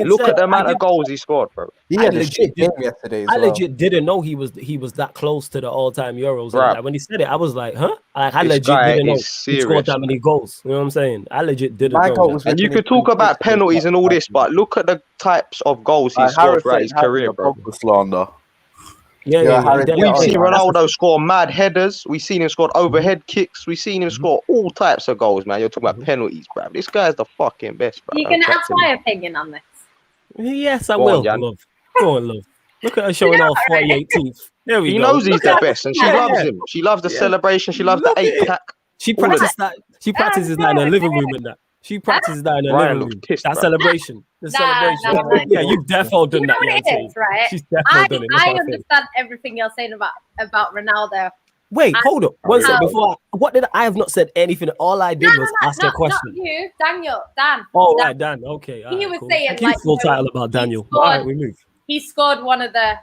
[SPEAKER 2] look at the amount of goals he scored, bro.
[SPEAKER 3] He had a shit game yesterday.
[SPEAKER 1] I legit didn't know he was that close to the all-time Euros. Like, when he said it, I was like, huh? Like, I legit didn't know he scored that many goals. You know what I'm saying? I legit didn't know.
[SPEAKER 2] And you could talk about penalties and all this, but look at the types of goals he scored throughout his career, bro.
[SPEAKER 5] Slander.
[SPEAKER 1] Yeah.
[SPEAKER 2] We've seen Ronaldo score mad headers. We've seen him score overhead kicks. We've seen him score all types of goals, man. You're talking about penalties, bro. This guy's the fucking best, bro.
[SPEAKER 4] You can ask my opinion on this.
[SPEAKER 1] Yes, I will. Love. Go on, love. Look at her showing off 48 teeth. There we go.
[SPEAKER 2] He knows he's the best, and she loves him. She loves the celebration. She loves the 8-pack.
[SPEAKER 1] She practices that. She practices that in the living room and that. She practices that in the living room. That celebration. The celebration. Yeah, you've definitely done that.
[SPEAKER 4] It is, right?
[SPEAKER 1] She's definitely done it.
[SPEAKER 4] I understand everything you're saying about Ronaldo.
[SPEAKER 1] Wait, hold up. One second before. I have not said anything. All I did was ask a question.
[SPEAKER 4] Not you, Daniel. Dan.
[SPEAKER 1] Oh, right, Dan. Okay.
[SPEAKER 4] He was saying
[SPEAKER 1] like full title about Daniel. All right, we move.
[SPEAKER 4] he scored one of the,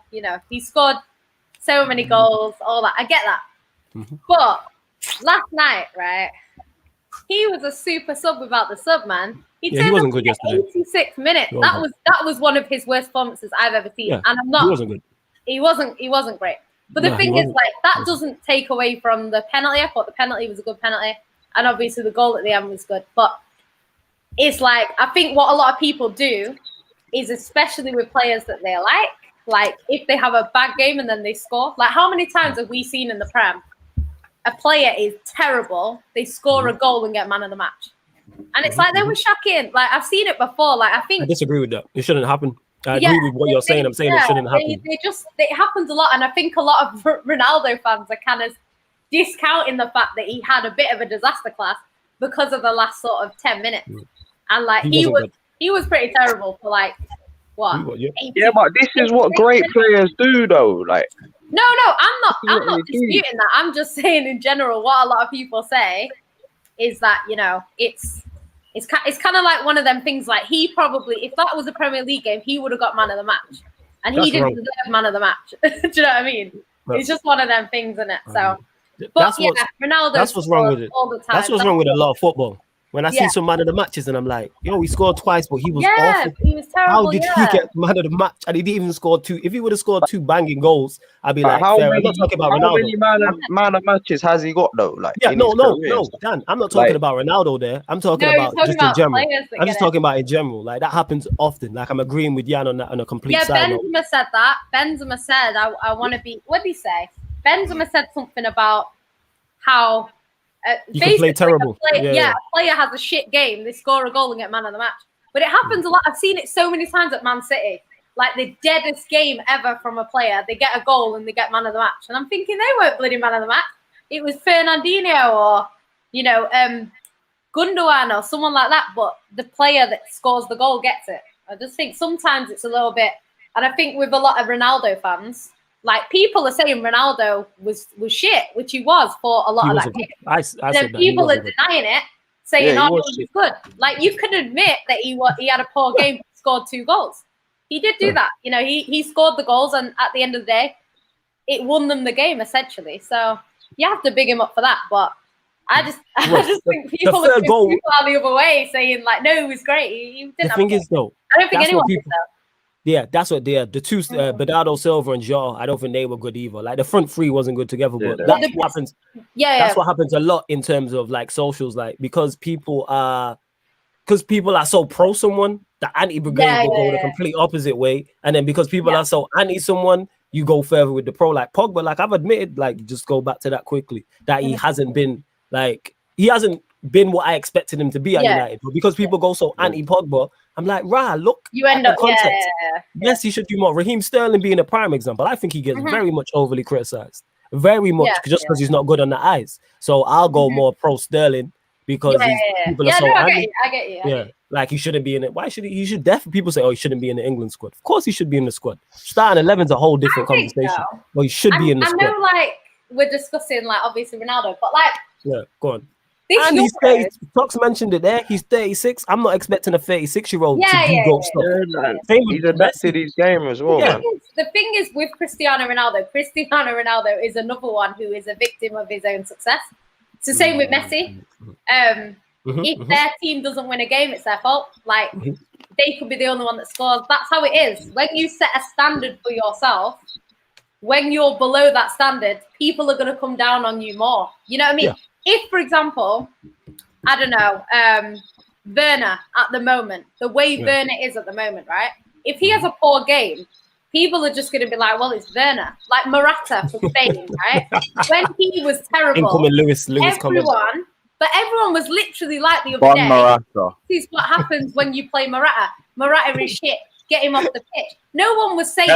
[SPEAKER 4] he scored so many goals, all that. I get that. But last night, right, he was a super sub without the sub, man. He
[SPEAKER 1] wasn't good yesterday.
[SPEAKER 4] 86 minutes. That was one of his worst performances I've ever seen.
[SPEAKER 1] Yeah,
[SPEAKER 4] and I'm not.
[SPEAKER 1] He wasn't good.
[SPEAKER 4] He wasn't great. But the thing is, like, that doesn't take away from the penalty. I thought the penalty was a good penalty. And obviously the goal at the end was good. But it's like, I think what a lot of people do is, especially with players that they like if they have a bad game and then they score. Like, how many times have we seen in the Prem, a player is terrible, they score a goal and get man of the match? And it's like, they were shocking. Like, I've seen it before. Like, I think...
[SPEAKER 1] I disagree with that. It shouldn't happen. I agree with what you're saying. I'm saying it shouldn't happen.
[SPEAKER 4] It happens a lot. And I think a lot of Ronaldo fans are kind of discounting the fact that he had a bit of a disaster class because of the last sort of 10 minutes. And like, he was pretty terrible for like, what?
[SPEAKER 2] Yeah, but this is what great players do, though. Like,
[SPEAKER 4] no, I'm not disputing that. I'm just saying in general, what a lot of people say is that, it's kind of like one of them things. Like, he probably, if that was a Premier League game, he would have got man of the match, and he didn't deserve man of the match. Do you know what I mean? It's just one of them things, isn't it? So, but Ronaldo.
[SPEAKER 1] That's what's wrong with it.
[SPEAKER 4] All the time.
[SPEAKER 1] That's what's wrong with a lot of football. When I see some man of the matches, and I'm like, yo, he scored twice, but he was awful.
[SPEAKER 4] He was terrible.
[SPEAKER 1] How did he get man of the match? And he didn't even score 2. If he would have scored 2 banging goals, I'd be like, fair. I'm not talking about Ronaldo.
[SPEAKER 2] How many man of matches has he got, though? Like,
[SPEAKER 1] no, Dan, I'm not talking about Ronaldo there. I'm talking about just in general. I'm just talking about in general. Like, that happens often. Like, I'm agreeing with Jan on that on a complete side note.
[SPEAKER 4] Benzema said that. Benzema said, I want to be... What did he say? Benzema said something about how...
[SPEAKER 1] you can play terrible.
[SPEAKER 4] A player has a shit game, they score a goal and get man of the match. But it happens a lot. I've seen it so many times at Man City. Like, the deadest game ever from a player, they get a goal and they get man of the match. And I'm thinking, they weren't bloody man of the match. It was Fernandinho or, Gundogan or someone like that. But the player that scores the goal gets it. I just think sometimes it's a little bit... And I think with a lot of Ronaldo fans... Like, people are saying Ronaldo was shit, which he was for a lot of that game.
[SPEAKER 1] I said
[SPEAKER 4] then people are denying it, saying, he was good. Like, you can admit that he had a poor game, scored 2 goals. He did do that. He scored the goals, and at the end of the day, it won them the game, essentially. So you have to big him up for that. But I just think people are too far the other way, saying, like, no, he was great. He didn't.
[SPEAKER 1] The thing is, though,
[SPEAKER 4] I don't think anyone did, though.
[SPEAKER 1] Yeah, that's what they are. The two, Bernardo Silva and Joao, I don't think they were good either. Like, the front three wasn't good together, but that's what happens. That's what happens a lot in terms of like socials, like because people are so pro someone, the anti-brigade will go the complete opposite way, and then because people are so anti someone, you go further with the pro. Like Pogba, like I've admitted, like just go back to that quickly, that he hasn't been what I expected him to be at United, but because people go so anti-Pogba, I'm like, look,
[SPEAKER 4] you end up
[SPEAKER 1] context. Yes, he should do more. Raheem Sterling being a prime example, I think he gets very much overly criticized, very much just because he's not good on the eyes. So I'll go more pro Sterling because people are so anti.
[SPEAKER 4] I get you.
[SPEAKER 1] Like he shouldn't be in it. Why should he? He should definitely. People say, he shouldn't be in the England squad. Of course, he should be in the squad. Starting 11's a whole different conversation. So. Well, he should be in the squad.
[SPEAKER 4] I know, like we're discussing, like obviously Ronaldo, but like
[SPEAKER 1] go on. And he's 30. Fox mentioned it there. He's 36. I'm not expecting a 36-year-old to do goal stuff.
[SPEAKER 2] He's adapted his game as well.
[SPEAKER 4] The thing is with Cristiano Ronaldo is another one who is a victim of his own success. It's the same with Messi. If their team doesn't win a game, it's their fault. Like they could be the only one that scores. That's how it is. When you set a standard for yourself, when you're below that standard, people are going to come down on you more. You know what I mean? Yeah. If, for example, I don't know, Werner at the moment, the way Werner is at the moment, right? If he has a poor game, people are just going to be like, well, it's Werner. Like Morata for Spain, right? When he was terrible, everyone was literally like the other day.
[SPEAKER 5] Morata.
[SPEAKER 4] This is what happens when you play Morata. Morata is shit. Get him off the pitch. No one was saying,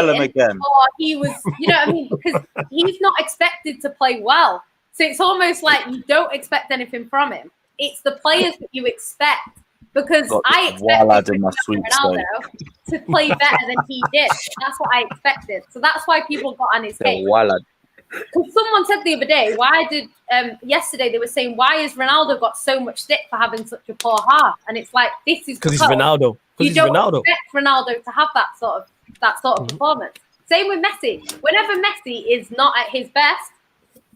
[SPEAKER 4] he was, you know what I mean? Because he's not expected to play well. So it's almost like you don't expect anything from him. It's the players that you expect, because I expected Ronaldo to play better than he did. That's what I expected. So that's why people got on his case. Because someone said the other day, yesterday they were saying, why has Ronaldo got so much stick for having such a poor half? And it's like, this is
[SPEAKER 1] because he's Ronaldo.
[SPEAKER 4] You don't expect Ronaldo to have that sort of that sort of performance. Same with Messi. Whenever Messi is not at his best,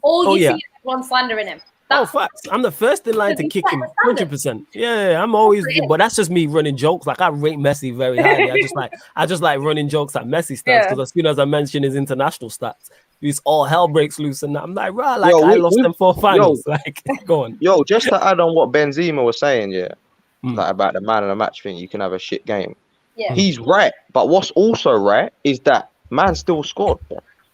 [SPEAKER 4] all you see is everyone slandering him.
[SPEAKER 1] Facts. I'm the first in line to kick him, 100%. Yeah, I'm always. But that's just me running jokes. Like I rate Messi very highly. I just like running jokes at Messi stats because as soon as I mention his international stats, it's all hell breaks loose, and I'm like, right, like I lost them 4 finals. Like, go on.
[SPEAKER 2] Yo, just to add on what Benzema was saying, like about the man of the match thing, you can have a shit game.
[SPEAKER 4] Yeah,
[SPEAKER 2] he's right. But what's also right is that man still scored.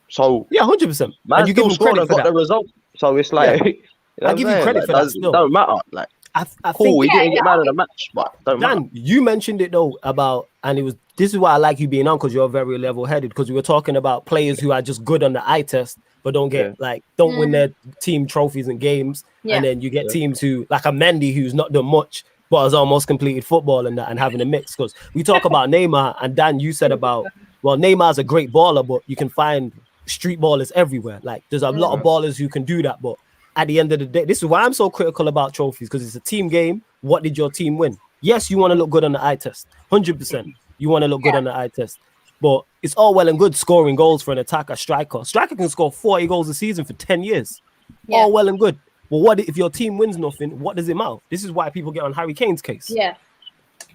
[SPEAKER 2] So
[SPEAKER 1] 100%.
[SPEAKER 2] Man
[SPEAKER 1] you give him
[SPEAKER 2] scored
[SPEAKER 1] credit
[SPEAKER 2] and
[SPEAKER 1] for
[SPEAKER 2] got
[SPEAKER 1] that.
[SPEAKER 2] the result. So it's like.
[SPEAKER 1] I give you credit for that still.
[SPEAKER 2] Don't matter. Like,
[SPEAKER 1] I
[SPEAKER 2] cool,
[SPEAKER 1] think,
[SPEAKER 2] he didn't get man of the match, but don't matter.
[SPEAKER 1] Dan, you mentioned it though about, and this is why I like you being on because you're very level-headed. Because we were talking about players who are just good on the eye test, but don't get don't win their team trophies and games, and then you get teams who like a Mendy who's not done much but has almost completed football and that and having a mix. Because we talk about Neymar, and Dan, you said about Neymar's a great baller, but you can find street ballers everywhere. Like there's a lot of ballers who can do that, but at the end of the day, this is why I'm so critical about trophies, because it's a team game. What did your team win? Yes, you want to look good on the eye test, 100%. You want to look good on the eye test, but it's all well and good scoring goals for an attacker, striker. Striker can score 40 goals a season for 10 years. All well and good. But what if your team wins nothing? What does it matter? This is why people get on Harry Kane's case.
[SPEAKER 4] Yeah.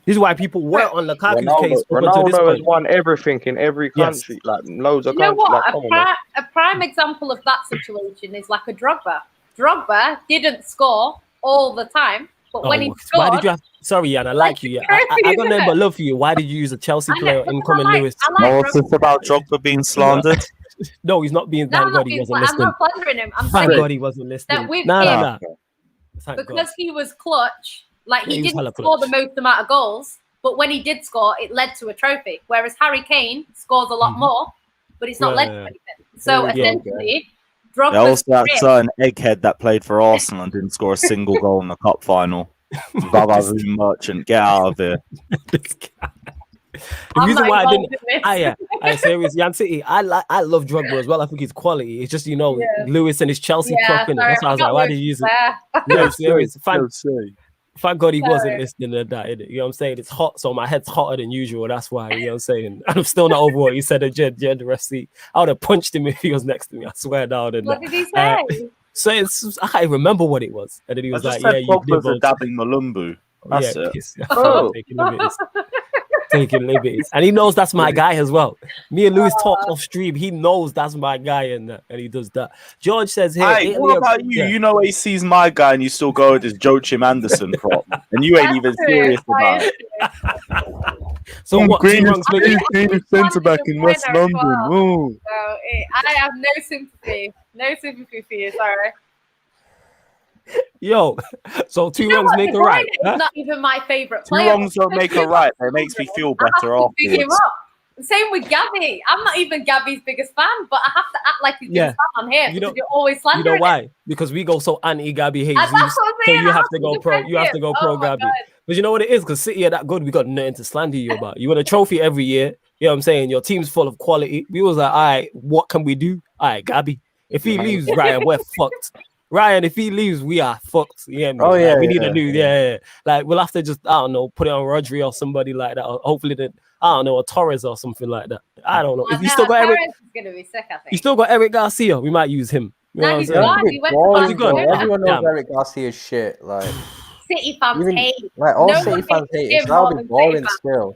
[SPEAKER 1] This is why people were on Lukaku's case.
[SPEAKER 2] Ronaldo has won everything in every country, like loads of countries.
[SPEAKER 4] What? A prime example of that situation is like a Drogba. Drogba didn't score all the time, but when he scored...
[SPEAKER 1] Why did you have... Sorry, Jan, I like you. I got nothing but love for you. Why did you use a Chelsea player incoming Lewis?
[SPEAKER 5] What's this about Drogba being slandered?
[SPEAKER 1] No, he's not being... Thank God he wasn't listening.
[SPEAKER 4] I'm not slandering him.
[SPEAKER 1] Thank God he wasn't listening.
[SPEAKER 4] No. Because he was clutch. Like, he didn't score the most amount of goals, but when he did score, it led to a trophy. Whereas Harry Kane scores a lot more, but it's not led to anything. So, essentially...
[SPEAKER 5] There was that certain egghead that played for Arsenal and didn't score a single goal in the cup final. Babazu Merchant, get out of here.
[SPEAKER 1] The reason why I didn't, I say it was Jan City. I love Drogba as well. I think he's quality. It's just Lewis and his Chelsea prop in it. That's why I was like, why did you use it? No, serious. Thank God he wasn't listening to that. Innit? You know what I'm saying? It's hot, so my head's hotter than usual. That's why, you know what I'm saying? And I'm still not over what he said at Jed rest seat. I would have punched him if he was next to me. I swear down.
[SPEAKER 4] What did he say?
[SPEAKER 1] So I can't even remember what it was. And then he was like, yeah, you did
[SPEAKER 5] dabbing Malumbu. That's it.
[SPEAKER 1] Taking liberties. And he knows that's my guy as well. Me and Lewis talk off stream. He knows that's my guy and he does that. George says here.
[SPEAKER 5] Hey, what about you? You know he sees my guy and you still go with this Joachim Anderson prop. And you ain't even serious about it.
[SPEAKER 1] So what?
[SPEAKER 5] Greatest centre back in West London.
[SPEAKER 4] So I have no sympathy. No sympathy for you, sorry.
[SPEAKER 1] Yo, so two wrongs make a right.
[SPEAKER 4] It's not even my favourite player.
[SPEAKER 5] Two wrongs don't make a right. It makes me feel better afterwards.
[SPEAKER 4] Same with Gabby. I'm not even Gabby's biggest fan, but I have to act like he's biggest fan on here because you're always slandering.
[SPEAKER 1] You know why? Because we go so anti-Gabby Jesus. So you have to go pro. You have to go pro Gabby. But you know what it is? Because City are that good, we got nothing to slander you about. You win a trophy every year. You know what I'm saying? Your team's full of quality. We was like, all right, what can we do? All right, Gabby. If he leaves, Ryan, we're fucked. Ryan, if he leaves, we are fucked. Yeah, we need a new, Like we'll have to just, I don't know, put it on Rodri or somebody like that. Or hopefully, I don't know, a Torres or something like that. I don't know. If you still got Eric,
[SPEAKER 4] gonna be sick, I think.
[SPEAKER 1] You still got Eric Garcia. We might use him. You know
[SPEAKER 4] he's gone. He went to
[SPEAKER 3] Everyone knows Eric Garcia's shit. Like
[SPEAKER 4] City fans hate.
[SPEAKER 3] Like all City fans hate. It's now been boring still.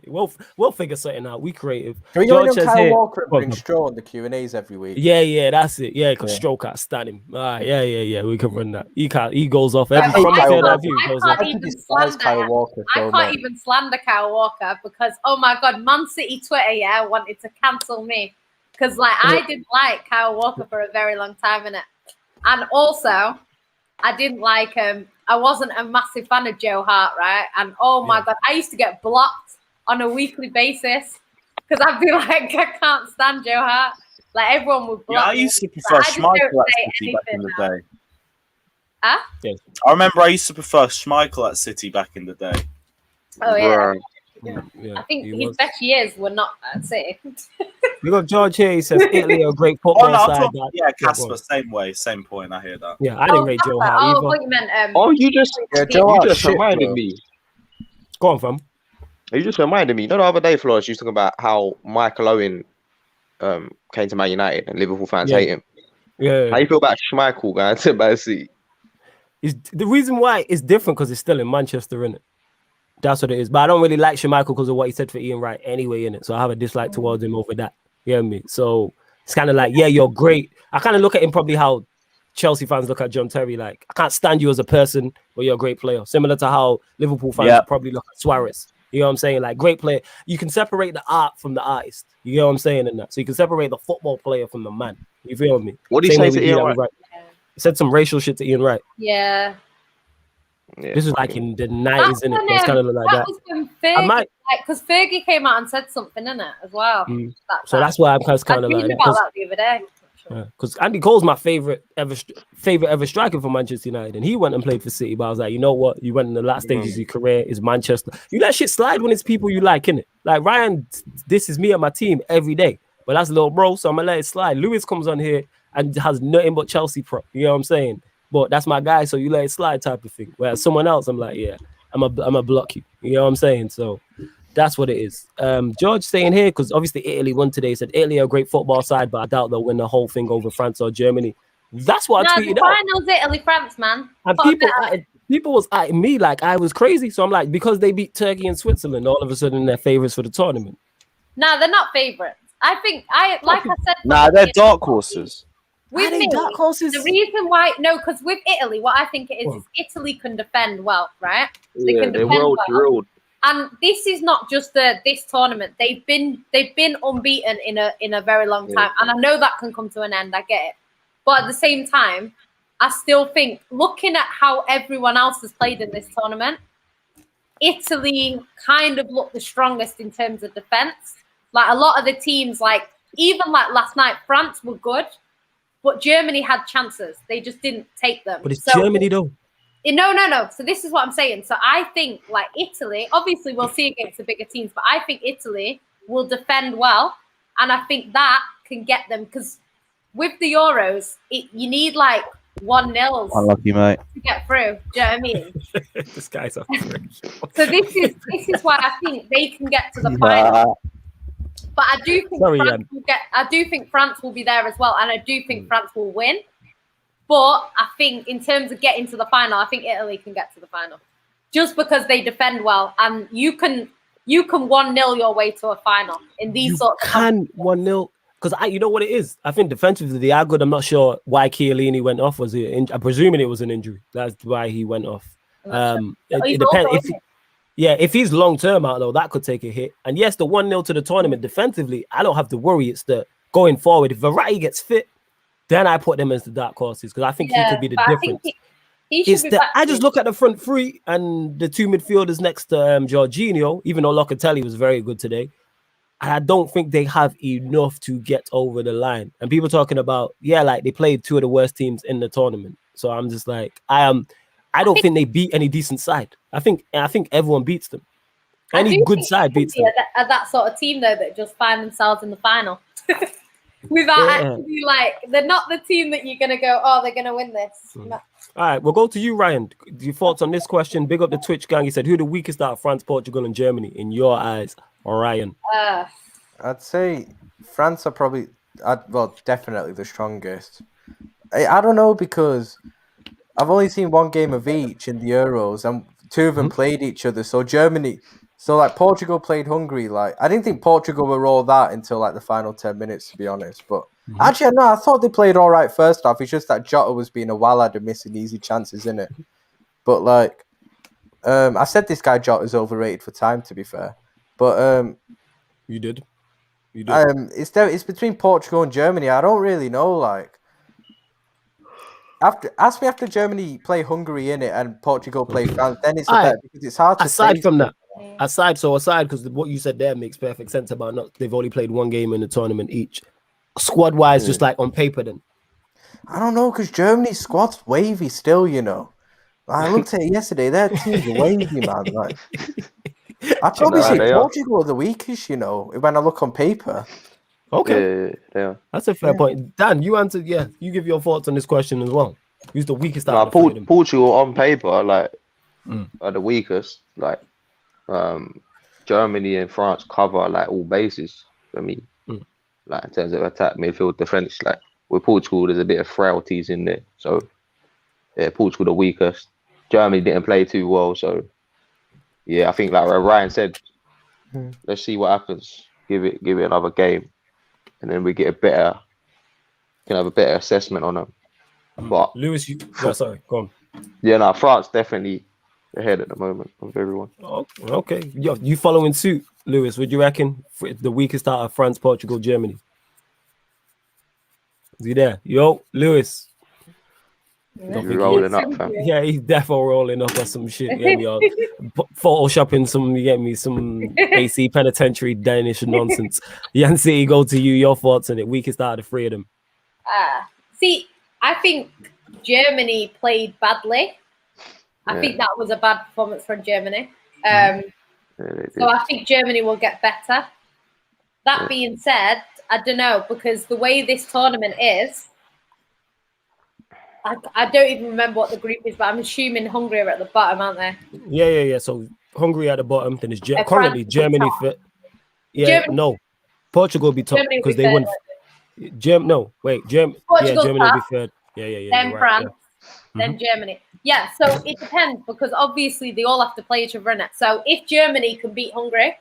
[SPEAKER 1] We'll figure something out. We creative.
[SPEAKER 3] Can we go on Kyle Walker and bring Stroh on the Q&As every week?
[SPEAKER 1] Yeah, that's it. Yeah, because Stroh can't stand him. Yeah. We can run that. He goes off every
[SPEAKER 4] I can't even slander Kyle Walker because my God, Man City Twitter wanted to cancel me because I didn't like Kyle Walker for a very long time innit? And also I didn't like I wasn't a massive fan of Joe Hart, right? And my God, I used to get blocked on a weekly basis because I'd be like, I can't stand Joe Hart. Like everyone would block.
[SPEAKER 5] I used to prefer Schmeichel at City back in the day.
[SPEAKER 4] Huh?
[SPEAKER 1] Yeah.
[SPEAKER 5] I remember I used to prefer Schmeichel at City back in the day.
[SPEAKER 4] Oh yeah. I think his best years were not at City.
[SPEAKER 1] We got George here. He says Italy are a great football side.
[SPEAKER 5] Casper, same way, same point. I hear that.
[SPEAKER 1] Yeah, I didn't rate Joe Hart either.
[SPEAKER 2] You just reminded me.
[SPEAKER 1] Go on, fam.
[SPEAKER 2] You just reminded me. You know, the other day, Flores, you was talking about how Michael Owen came to Man United and Liverpool fans hate him.
[SPEAKER 1] Yeah.
[SPEAKER 2] How you feel about Schmeichel going to Man City?
[SPEAKER 1] The reason why it's different because it's still in Manchester, innit? That's what it is. But I don't really like Schmeichel because of what he said for Ian Wright anyway, innit? So I have a dislike towards him over that. You know what I mean? So it's kind of like, yeah, you're great. I kind of look at him probably how Chelsea fans look at John Terry. Like, I can't stand you as a person, but you're a great player. Similar to how Liverpool fans probably look at Suarez. You know what I'm saying? Like, great player. You can separate the art from the artist. You know what I'm saying in that? So you can separate the football player from the man. You feel me?
[SPEAKER 2] What did he say to Ian Wright?
[SPEAKER 1] He said some racial shit to Ian Wright.
[SPEAKER 4] Yeah.
[SPEAKER 1] This is like in the 90s, isn't it? It's kind of like that.
[SPEAKER 4] Was when Fergie, because Fergie came out and said something in it as well.
[SPEAKER 1] So that's why I'm kind of like
[SPEAKER 4] about that the other day.
[SPEAKER 1] Because Andy Cole's my favorite ever striker for Manchester United, and he went and played for City. But I was like, you know what? You went in the last stages of your career. Is Manchester? You let shit slide when it's people you like, innit? Like Ryan, this is me and my team every day. But that's a little bro, so I'm gonna let it slide. Lewis comes on here and has nothing but Chelsea pro. You know what I'm saying? But that's my guy, so you let it slide type of thing. Whereas someone else, I'm like, yeah, I'm a block you. You know what I'm saying? So that's what it is. George saying here, because obviously Italy won today, said Italy are a great football side, but I doubt they'll win the whole thing over France or Germany. That's what I tweeted
[SPEAKER 4] out. Finals Italy, France, man.
[SPEAKER 1] And people was at me like I was crazy. So I'm like, because they beat Turkey and Switzerland, all of a sudden they're favorites for the tournament.
[SPEAKER 4] No, they're not favorites. I said.
[SPEAKER 5] Nah, they're dark horses.
[SPEAKER 4] With me,
[SPEAKER 1] dark horses?
[SPEAKER 4] The reason why, because with Italy, what I think it is Italy can defend well, right?
[SPEAKER 2] They're well drilled.
[SPEAKER 4] And this is not just this tournament. They've been unbeaten in a very long time, and I know that can come to an end. I get it, but at the same time, I still think looking at how everyone else has played in this tournament, Italy kind of looked the strongest in terms of defense. Like a lot of the teams, like even like last night, France were good. But Germany had chances. They just didn't take them.
[SPEAKER 1] But it's Germany, though.
[SPEAKER 4] No. So this is what I'm saying. So I think, like, Italy, obviously we'll see against the bigger teams, but I think Italy will defend well. And I think that can get them. Because with the Euros, you need, like, 1-0
[SPEAKER 5] unlucky, mate,
[SPEAKER 4] to get through. Do you know what I mean?
[SPEAKER 1] This guy's up.
[SPEAKER 4] So this is why I think they can get to the final. But I do think France will be there as well, and I do think France will win. But I think in terms of getting to the final, I think Italy can get to the final, just because they defend well, and you can 1-0 your way to a final in these sorts of.
[SPEAKER 1] You can 1-0 because you know what it is. I think defensively they are good. I'm not sure why Chiellini went off. I'm presuming it was an injury. That's why he went off. It depends. If he's long-term out, though, that could take a hit. And yes, the 1-0 to the tournament defensively, I don't have to worry. It's the going forward. If Verratti gets fit, then I put them as the dark horses because I think he could be the difference. I just look at the front three and the two midfielders next to Jorginho, even though Locatelli was very good today. I don't think they have enough to get over the line. And people talking about, like they played two of the worst teams in the tournament. So I'm just like, I don't think they beat any decent side. I think everyone beats them. Any good side beats them.
[SPEAKER 4] That sort of team though that just find themselves in the final without actually they're not the team that you're gonna go, oh, they're gonna win this.
[SPEAKER 1] No. All right, we'll go to you, Ryan. Your thoughts on this question? Big up the Twitch gang. He said, "Who the weakest out of France, Portugal, and Germany in your eyes?" Ryan.
[SPEAKER 3] I'd say France are probably, definitely the strongest. I don't know because I've only seen one game of each in the Euros, and two of them played each other. So Portugal played Hungary. Like, I didn't think Portugal were all that until like the final 10 minutes, to be honest. But actually, no, I thought they played all right first half. It's just that Jota was being a wild and missing easy chances, innit? But like, I said this guy Jota is overrated for time, to be fair. But
[SPEAKER 1] you did.
[SPEAKER 3] It's between Portugal and Germany. I don't really know. Like, after Germany play Hungary in it and Portugal play France, then it's a bet because it's hard to
[SPEAKER 1] aside from that. Aside, because what you said there makes perfect sense about they've only played one game in the tournament each. Squad wise, just like on paper, then
[SPEAKER 3] I don't know because Germany's squad's wavy still. You know, I looked at it yesterday. Their team's wavy, man. Like, I probably say Portugal are the weakest. You know, when I look on paper.
[SPEAKER 1] Okay,
[SPEAKER 2] yeah.
[SPEAKER 1] That's a fair point. Dan, you answered. Yeah, you give your thoughts on this question as well. Who's the weakest out of
[SPEAKER 2] Portugal on paper, are the weakest. Germany and France cover like all bases for me. Like in terms of attack, midfield, defense. Like with Portugal, there's a bit of frailties in there. So yeah, Portugal the weakest. Germany didn't play too well, so yeah, I think like Ryan said, let's see what happens. Give it another game, and then we can have a better assessment on them. But
[SPEAKER 1] Lewis, sorry, go on.
[SPEAKER 2] Yeah, no, France definitely ahead at the moment of everyone.
[SPEAKER 1] Oh, okay, you following suit, Lewis? Would you reckon the weakest out of France, Portugal, Germany? Is he there? Yo, Lewis.
[SPEAKER 2] He's rolling up, fam.
[SPEAKER 1] Yeah, he's definitely rolling up on some shit. Yeah, we are photoshopping some. You get me some AC penitentiary Danish nonsense. Yancy, go to you. Your thoughts on it? Weakest out of the three of them.
[SPEAKER 4] See, I think Germany played badly. I think that was a bad performance from Germany. So I think Germany will get better. That being said, I don't know, because the way this tournament is, I don't even remember what the group is, but I'm assuming Hungary are at the bottom, aren't they?
[SPEAKER 1] Yeah. So Hungary at the bottom, then it's currently Germany fit. Yeah, no, Portugal will be top because they won. Germany will be third. Yeah.
[SPEAKER 4] Then France, then Germany. Yeah, so it depends because obviously they all have to play each other in it. So if Germany can beat Hungary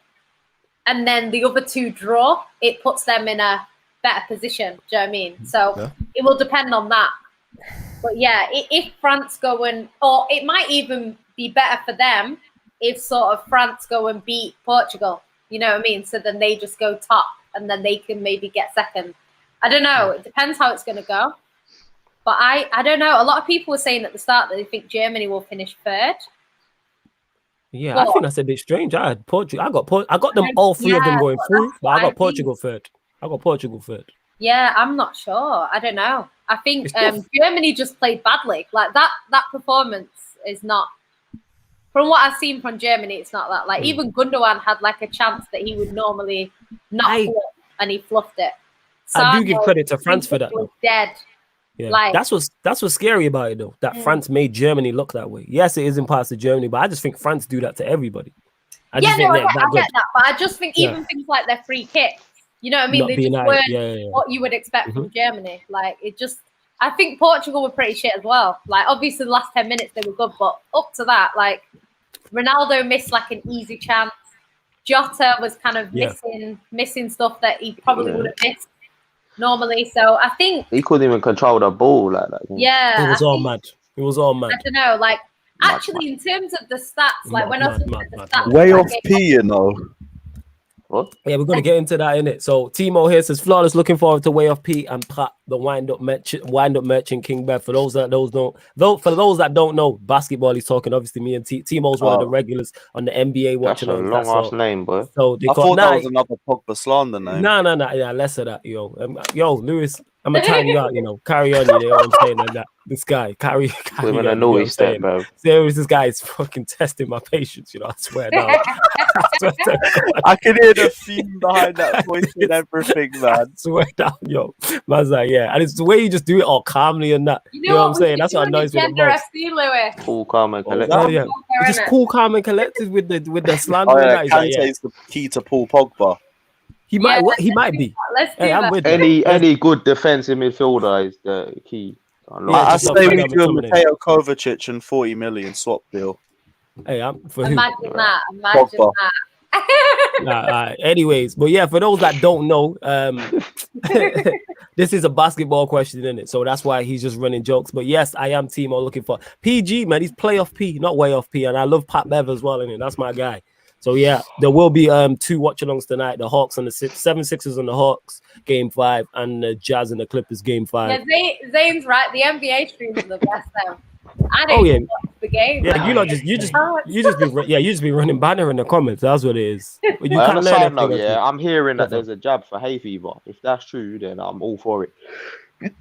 [SPEAKER 4] and then the other two draw, it puts them in a better position. Do you know what I mean? So it will depend on that. But yeah, if France go and, or it might even be better for them if sort of France go and beat Portugal. You know what I mean? So then they just go top and then they can maybe get second. I don't know. It depends how it's going to go. But I don't know. A lot of people were saying at the start that they think Germany will finish third.
[SPEAKER 1] Yeah, but I think that's a bit strange. I had Portugal. I got them all three of them going through, but I got Portugal third. Yeah,
[SPEAKER 4] I'm not sure. I don't know. I think Germany just played badly. Like that performance is not. From what I've seen from Germany, it's not that. Like even Gundogan had like a chance that he would normally not fluff, and he fluffed it. So
[SPEAKER 1] I do give credit to France for that.
[SPEAKER 4] Was dead.
[SPEAKER 1] Yeah, like, that's what's scary about it though. That France made Germany look that way. Yes, it is in parts of Germany, but I just think France do that to everybody. I get that,
[SPEAKER 4] but I just think even things like their free kicks, you know what I mean? They just weren't what you would expect from Germany. Like it just, I think Portugal were pretty shit as well. Like obviously the last 10 minutes they were good, but up to that, like Ronaldo missed like an easy chance. Jota was kind of missing stuff that he probably would have missed normally. So I think
[SPEAKER 2] he couldn't even control the ball like that.
[SPEAKER 4] Yeah,
[SPEAKER 1] it was all mad. I
[SPEAKER 4] don't know, like actually in terms of the stats, like when I was looking at the stats,
[SPEAKER 5] way off P, you know.
[SPEAKER 2] What?
[SPEAKER 1] Yeah, we're gonna get into that in it. So Timo here says Flawless looking forward to Way Off P and Pat, the wind up merchant King Bev. For those that don't know basketball, he's talking. Obviously, me and Timo's one of the regulars on the NBA watching.
[SPEAKER 2] That's a long ass name, boy.
[SPEAKER 1] So
[SPEAKER 5] I thought that was another Pogba slander name.
[SPEAKER 1] No. Yeah, less of that, yo. Lewis, I'm gonna time you out. You know, carry on. You know what I'm saying? Like that. This guy, carry
[SPEAKER 2] on.
[SPEAKER 1] A
[SPEAKER 2] noise step, bro.
[SPEAKER 1] Serious, this guy is fucking testing my patience. You know, I swear down.
[SPEAKER 5] I can hear the theme behind that voice and everything, man.
[SPEAKER 1] Swear down, yo. Man's like, yeah, and it's the way you just do it all calmly and that. You know what I'm saying? That's what annoys me the most.
[SPEAKER 4] FC,
[SPEAKER 2] cool, calm, and collected.
[SPEAKER 1] Yeah. Just cool, calm, and collected with the slander.
[SPEAKER 5] Kante's the key to Paul Pogba.
[SPEAKER 1] He might be.
[SPEAKER 4] Let's do that.
[SPEAKER 1] I'm with
[SPEAKER 2] any good defensive midfielder is the key.
[SPEAKER 5] I say we do a Mateo Kovacic and 40 million swap deal.
[SPEAKER 1] Hey, I'm for
[SPEAKER 4] Imagine that.
[SPEAKER 1] Anyways, but yeah, for those that don't know, this is a basketball question, isn't it? So that's why he's just running jokes. But yes, I am Timo looking for PG, man. He's playoff P, not way off P. And I love Pat Bev as well, innit? That's my guy. So yeah, there will be 2 watch-alongs tonight. The Hawks and the 76ers on the Hawks, Game 5, and the Jazz and the Clippers, Game 5.
[SPEAKER 4] Yeah, Zane's right. The NBA streams are the best though. I don't watch the game.
[SPEAKER 1] Yeah, you just be running banner in the comments. That's what it is. But you can't learn
[SPEAKER 2] I'm hearing that there's a jab for hay fever. If that's true, then I'm all for it.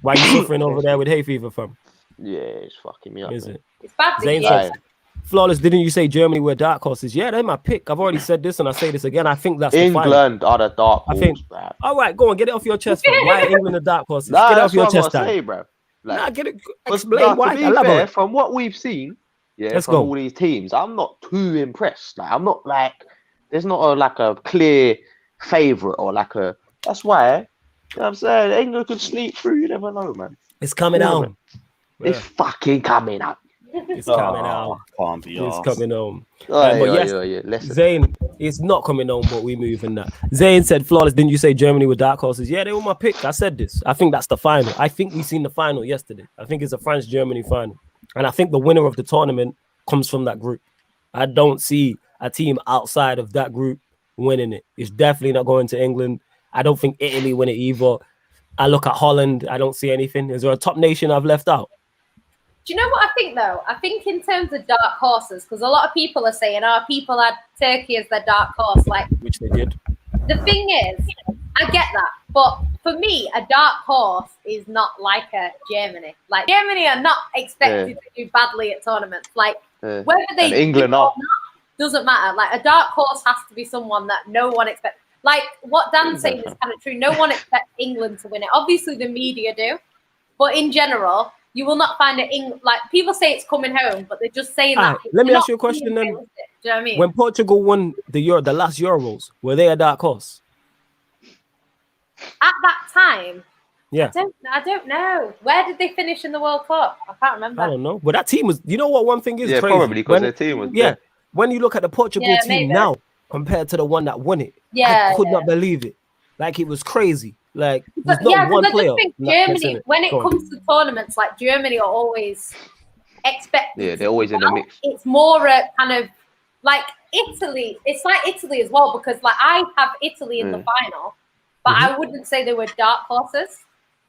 [SPEAKER 1] Why are you suffering over there with hay fever from?
[SPEAKER 2] Yeah, it's fucking me up.
[SPEAKER 1] Is it?
[SPEAKER 4] It's bad.
[SPEAKER 1] Zane says, Flawless, didn't you say Germany were dark horses? Yeah, they're my pick. I've already said this and I say this again. I think that's
[SPEAKER 2] England are the dark horses, bro.
[SPEAKER 1] All right, go on, get it off your chest. Why are England the dark horses? Get it off your chest,
[SPEAKER 2] bro.
[SPEAKER 1] Like, get it. Explain why.
[SPEAKER 2] To be fair, from what we've seen, all these teams, I'm not too impressed. Like, I'm not like There's not like a clear favourite or like a. That's why. You know what I'm saying? England could sneak through. You never know, man.
[SPEAKER 1] It's coming home.
[SPEAKER 2] It's fucking coming up.
[SPEAKER 1] It's coming home.
[SPEAKER 5] Can't be
[SPEAKER 1] It's
[SPEAKER 5] arsed.
[SPEAKER 1] coming home.
[SPEAKER 2] Oh,
[SPEAKER 1] But yes,
[SPEAKER 2] Listen.
[SPEAKER 1] Zayn, it's not coming home, but we moving that. Zayn said, flawless, didn't you say Germany were dark horses? Yeah, they were my pick. I said this. I think that's the final. I think we seen the final yesterday. I think it's a France-Germany final. And I think the winner of the tournament comes from that group. I don't see a team outside of that group winning it. It's definitely not going to England. I don't think Italy win it either. I look at Holland. I don't see anything. Is there a top nation I've left out?
[SPEAKER 4] Do you know what I think, though? I think in terms of dark horses, because a lot of people are saying, people had Turkey as their dark horse. Like,
[SPEAKER 1] which they did.
[SPEAKER 4] The thing is, I get that. But for me, a dark horse is not like a Germany. Like, Germany are not expected to do badly at tournaments. Like, whether they
[SPEAKER 2] England
[SPEAKER 4] do or not doesn't matter. Like, a dark horse has to be someone that no one expects. Like, what Dan's saying is kind of true. No one expects England to win it. Obviously, the media do. But in general, you will not find it in, like, people say it's coming home, but they're just saying that.
[SPEAKER 1] Let me ask you a question then.
[SPEAKER 4] Do you know what I mean?
[SPEAKER 1] When Portugal won the last Euros, were they a dark horse?
[SPEAKER 4] At that time,
[SPEAKER 1] yeah.
[SPEAKER 4] I don't know. Where did they finish in the World Cup? I can't remember.
[SPEAKER 1] I don't know. But that team was, you know what one thing is crazy?
[SPEAKER 2] Probably because their team was
[SPEAKER 1] there. When you look at the Portugal team now compared to the one that won it, I could not believe it. Like, it was crazy. Like, there's not one player.
[SPEAKER 4] I just think Germany, when it comes to tournaments, like, Germany are always expected.
[SPEAKER 2] Yeah, they're always in the mix.
[SPEAKER 4] It's more a kind of like Italy. It's like Italy as well, because like I have Italy in the final, but I wouldn't say they were dark horses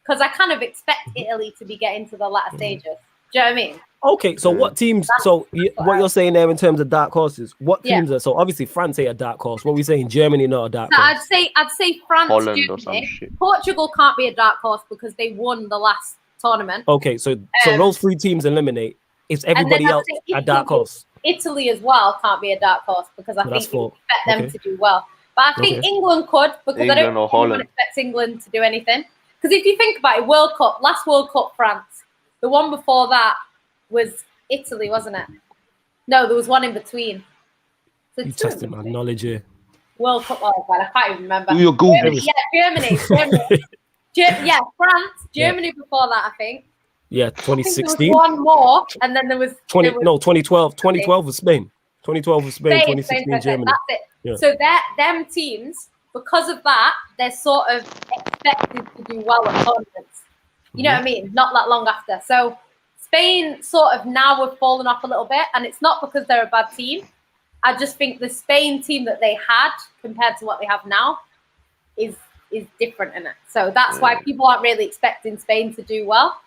[SPEAKER 4] because I kind of expect Italy to be getting to the latter stages. Do you know what I mean?
[SPEAKER 1] Okay, so what teams? What you're saying there in terms of dark horses? What teams are? So obviously France ain't a dark horse. What we saying? Germany not a dark horse.
[SPEAKER 4] I'd say France,
[SPEAKER 2] Holland
[SPEAKER 4] Germany.
[SPEAKER 2] Or some shit.
[SPEAKER 4] Portugal can't be a dark horse because they won the last tournament.
[SPEAKER 1] Okay, so those three teams eliminate. Is everybody else a dark horse?
[SPEAKER 4] Italy as well can't be a dark horse because I think you expect them to do well. But I think England could, because I don't think anyone expects England to do anything. Because if you think about it, last World Cup, France. The one before that was Italy, wasn't it? No, there was one in between. So
[SPEAKER 1] you testing my knowledge here.
[SPEAKER 4] World Cup, oh God, I can't even remember.
[SPEAKER 2] You're Germany.
[SPEAKER 4] Germany. France, Germany before that, I think.
[SPEAKER 1] Yeah, 2016.
[SPEAKER 4] There was one more, and then there was
[SPEAKER 1] 2012. 2012 was Spain. 2012 was Spain. 2016 Germany.
[SPEAKER 4] That's it. Yeah. So them teams, because of that, they're sort of expected to do well at tournaments. You know what I mean? Not that long after. So Spain sort of now have fallen off a little bit, and it's not because they're a bad team. I just think the Spain team that they had compared to what they have now is different in it. So that's why people aren't really expecting Spain to do well.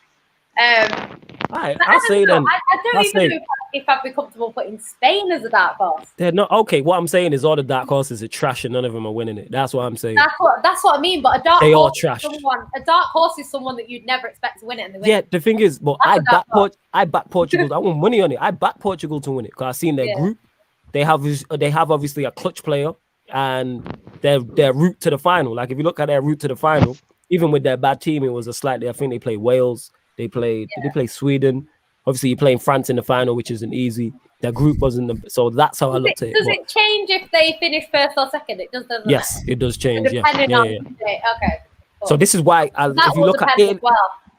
[SPEAKER 1] I'll say then.
[SPEAKER 4] I don't even know if I'd be comfortable putting Spain as a dark horse.
[SPEAKER 1] They're not okay. What I'm saying is all the dark horses are trash and none of them are winning it. That's what I'm saying.
[SPEAKER 4] That's what I mean. But a dark horse is someone that you'd never expect to win it. And they win it.
[SPEAKER 1] The thing is, but I back Portugal. I want money on it. I back Portugal to win it because I've seen their group. They have obviously a clutch player and their route to the final. Like if you look at their route to the final, even with their bad team, it was a slightly. I think they played Wales. They played Sweden. Obviously, you're playing France in the final, which isn't easy. Their group wasn't so that's how I looked at it.
[SPEAKER 4] Does it change if they finish first or second? It does, doesn't it?
[SPEAKER 1] Yes, it does change.
[SPEAKER 4] So depending on okay. Cool.
[SPEAKER 1] So this is why if you look at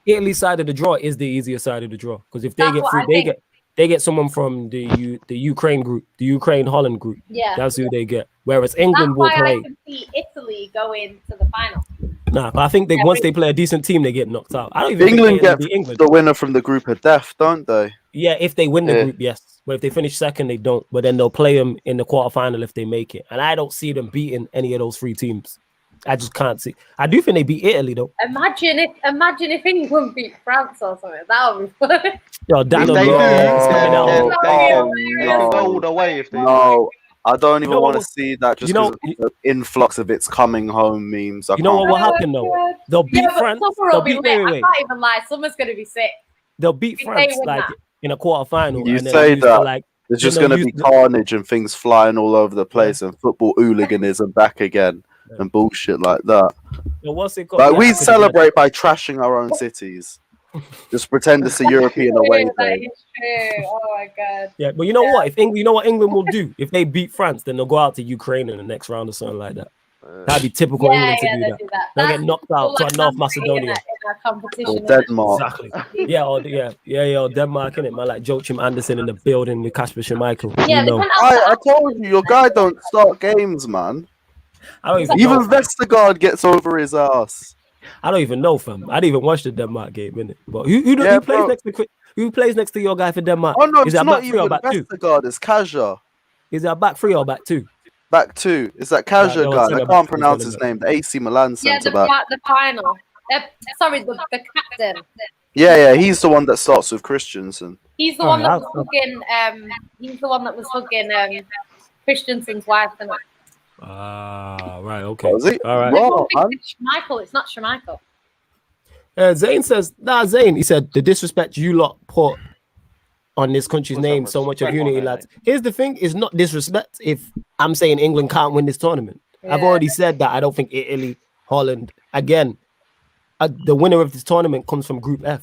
[SPEAKER 1] Italy's side of the draw is the easier side of the draw because if they get through, they get someone from the Ukraine group, the Ukraine Holland group.
[SPEAKER 4] Yeah,
[SPEAKER 1] that's who they get. Whereas England will play.
[SPEAKER 4] I can see Italy going to the final.
[SPEAKER 1] Nah, but I think once they play a decent team, they get knocked out. I don't even
[SPEAKER 6] think England the winner from the group of death, don't they?
[SPEAKER 1] Yeah, if they win the group, yes. But if they finish second, they don't. But then they'll play them in the quarterfinal if they make it. And I don't see them beating any of those three teams. I just can't see. I do think they beat Italy though.
[SPEAKER 4] Imagine if England beat France or something. That would be funny.
[SPEAKER 1] Yo,
[SPEAKER 2] they go all the way if they
[SPEAKER 6] I don't even want to see that just because of the influx of its coming home memes.
[SPEAKER 1] What will happen though? They'll beat France.
[SPEAKER 4] I can't even lie. Someone's going to be sick.
[SPEAKER 1] They'll beat France like in a quarterfinal.
[SPEAKER 6] You say that there's just going to be carnage and things flying all over the place and football hooliganism back again and bullshit like that.
[SPEAKER 1] What's it called?
[SPEAKER 6] Like we celebrate by trashing our own cities. Just pretend it's a European away
[SPEAKER 4] That
[SPEAKER 6] game.
[SPEAKER 4] is true. Oh my god.
[SPEAKER 1] Yeah, but you know what? If England, you know what England will do? If they beat France, then they'll go out to Ukraine in the next round or something like that. That'd be typical England to do
[SPEAKER 4] they
[SPEAKER 1] that.
[SPEAKER 4] do that.
[SPEAKER 1] They'll
[SPEAKER 4] That's
[SPEAKER 1] get knocked out to
[SPEAKER 4] like
[SPEAKER 1] a North
[SPEAKER 4] in
[SPEAKER 1] Macedonia.
[SPEAKER 4] our competition.
[SPEAKER 6] Or Denmark.
[SPEAKER 1] Exactly. Yeah, or Denmark, innit, man? Like Joachim Andersen in the building with Kasper Schmeichel.
[SPEAKER 4] Yeah,
[SPEAKER 1] You
[SPEAKER 4] they
[SPEAKER 1] know.
[SPEAKER 4] went out
[SPEAKER 6] I told you, your guy don't start games, man.
[SPEAKER 1] I don't even
[SPEAKER 6] Even
[SPEAKER 1] know.
[SPEAKER 6] Vestergaard gets over his ass.
[SPEAKER 1] I don't even know, fam. I didn't even watch the Denmark game, innit? But who
[SPEAKER 6] Yeah,
[SPEAKER 1] plays
[SPEAKER 6] bro.
[SPEAKER 1] next to who plays next to your guy for Denmark?
[SPEAKER 6] Oh no,
[SPEAKER 1] Is
[SPEAKER 6] it's
[SPEAKER 1] that
[SPEAKER 6] not
[SPEAKER 1] back three or
[SPEAKER 6] even
[SPEAKER 1] back two?
[SPEAKER 6] Vestergaard. It's Kaja.
[SPEAKER 1] Is that back three or back two?
[SPEAKER 6] Back two. It's that
[SPEAKER 1] Right,
[SPEAKER 6] Kaja
[SPEAKER 1] no,
[SPEAKER 6] guy.
[SPEAKER 1] centre
[SPEAKER 6] I
[SPEAKER 1] back,
[SPEAKER 6] can't pronounce
[SPEAKER 1] centre
[SPEAKER 6] his
[SPEAKER 1] back.
[SPEAKER 6] name. The AC Milan
[SPEAKER 4] Yeah,
[SPEAKER 6] centre back.
[SPEAKER 4] the final. Sorry, the captain.
[SPEAKER 6] Yeah, he's the one that starts with Christensen.
[SPEAKER 4] He's the
[SPEAKER 1] Oh,
[SPEAKER 4] one that
[SPEAKER 1] yeah,
[SPEAKER 4] was hugging. He's the one that was hugging Christensen's wife. And
[SPEAKER 1] Ah, right, okay.
[SPEAKER 6] Was he?
[SPEAKER 1] All right.
[SPEAKER 6] Wow, man.
[SPEAKER 4] it's Schmeichel. It's not Schmeichel.
[SPEAKER 1] Zane says, Zane, he said, the disrespect you lot put on this country's
[SPEAKER 2] Put some
[SPEAKER 1] name, so much of
[SPEAKER 2] respect on
[SPEAKER 1] unity,
[SPEAKER 2] it,
[SPEAKER 1] lads. Here's the thing, it's not disrespect if I'm saying England can't win this tournament. I've
[SPEAKER 4] Yeah.
[SPEAKER 1] already said that I don't think Italy, Holland, again, the winner of this tournament comes from Group F.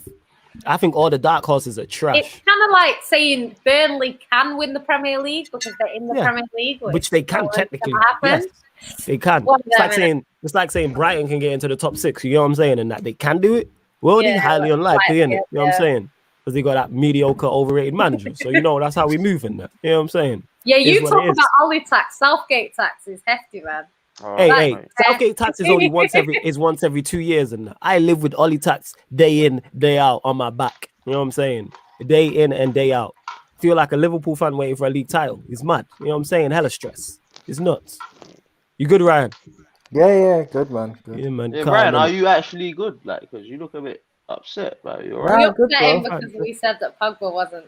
[SPEAKER 1] I think all the dark horses are trash.
[SPEAKER 4] It's kind of like saying Burnley can win the Premier League because they're in the
[SPEAKER 1] Yeah.
[SPEAKER 4] Premier League,
[SPEAKER 1] Which they can
[SPEAKER 4] not
[SPEAKER 1] technically.
[SPEAKER 4] gonna happen.
[SPEAKER 1] Yes, they can.
[SPEAKER 4] Well,
[SPEAKER 1] It's like saying Brighton can get into the top 6. You know what I'm saying? And that they can do it. Well,
[SPEAKER 4] Yeah,
[SPEAKER 1] it's highly
[SPEAKER 4] like
[SPEAKER 1] unlikely,
[SPEAKER 4] Brighton,
[SPEAKER 1] innit? You know what I'm saying? Because they got that mediocre, overrated manager. So that's how we move in that. You know what I'm saying?
[SPEAKER 4] Yeah, you
[SPEAKER 1] Is what
[SPEAKER 4] talk
[SPEAKER 1] it is.
[SPEAKER 4] about Ollie tax, Southgate tax is hefty, man.
[SPEAKER 1] Hey,
[SPEAKER 4] Right.
[SPEAKER 1] Southgate tax is only once every 2 years, and I live with Ollie tax day in, day out on my back. You know what I'm saying? Day in and day out. Feel like a Liverpool fan waiting for a league title. It's mad. You know what I'm saying? Hella stress. It's nuts. You good, Ryan?
[SPEAKER 3] Yeah, good man. Good.
[SPEAKER 1] Yeah, man.
[SPEAKER 2] Yeah,
[SPEAKER 1] Calm,
[SPEAKER 2] Brian, are
[SPEAKER 1] innit?
[SPEAKER 2] you actually good? Like, because you look a bit upset, like, you're
[SPEAKER 3] Nah,
[SPEAKER 2] right.
[SPEAKER 4] We
[SPEAKER 3] good,
[SPEAKER 4] upset him
[SPEAKER 3] bro.
[SPEAKER 4] because we said that Pogba wasn't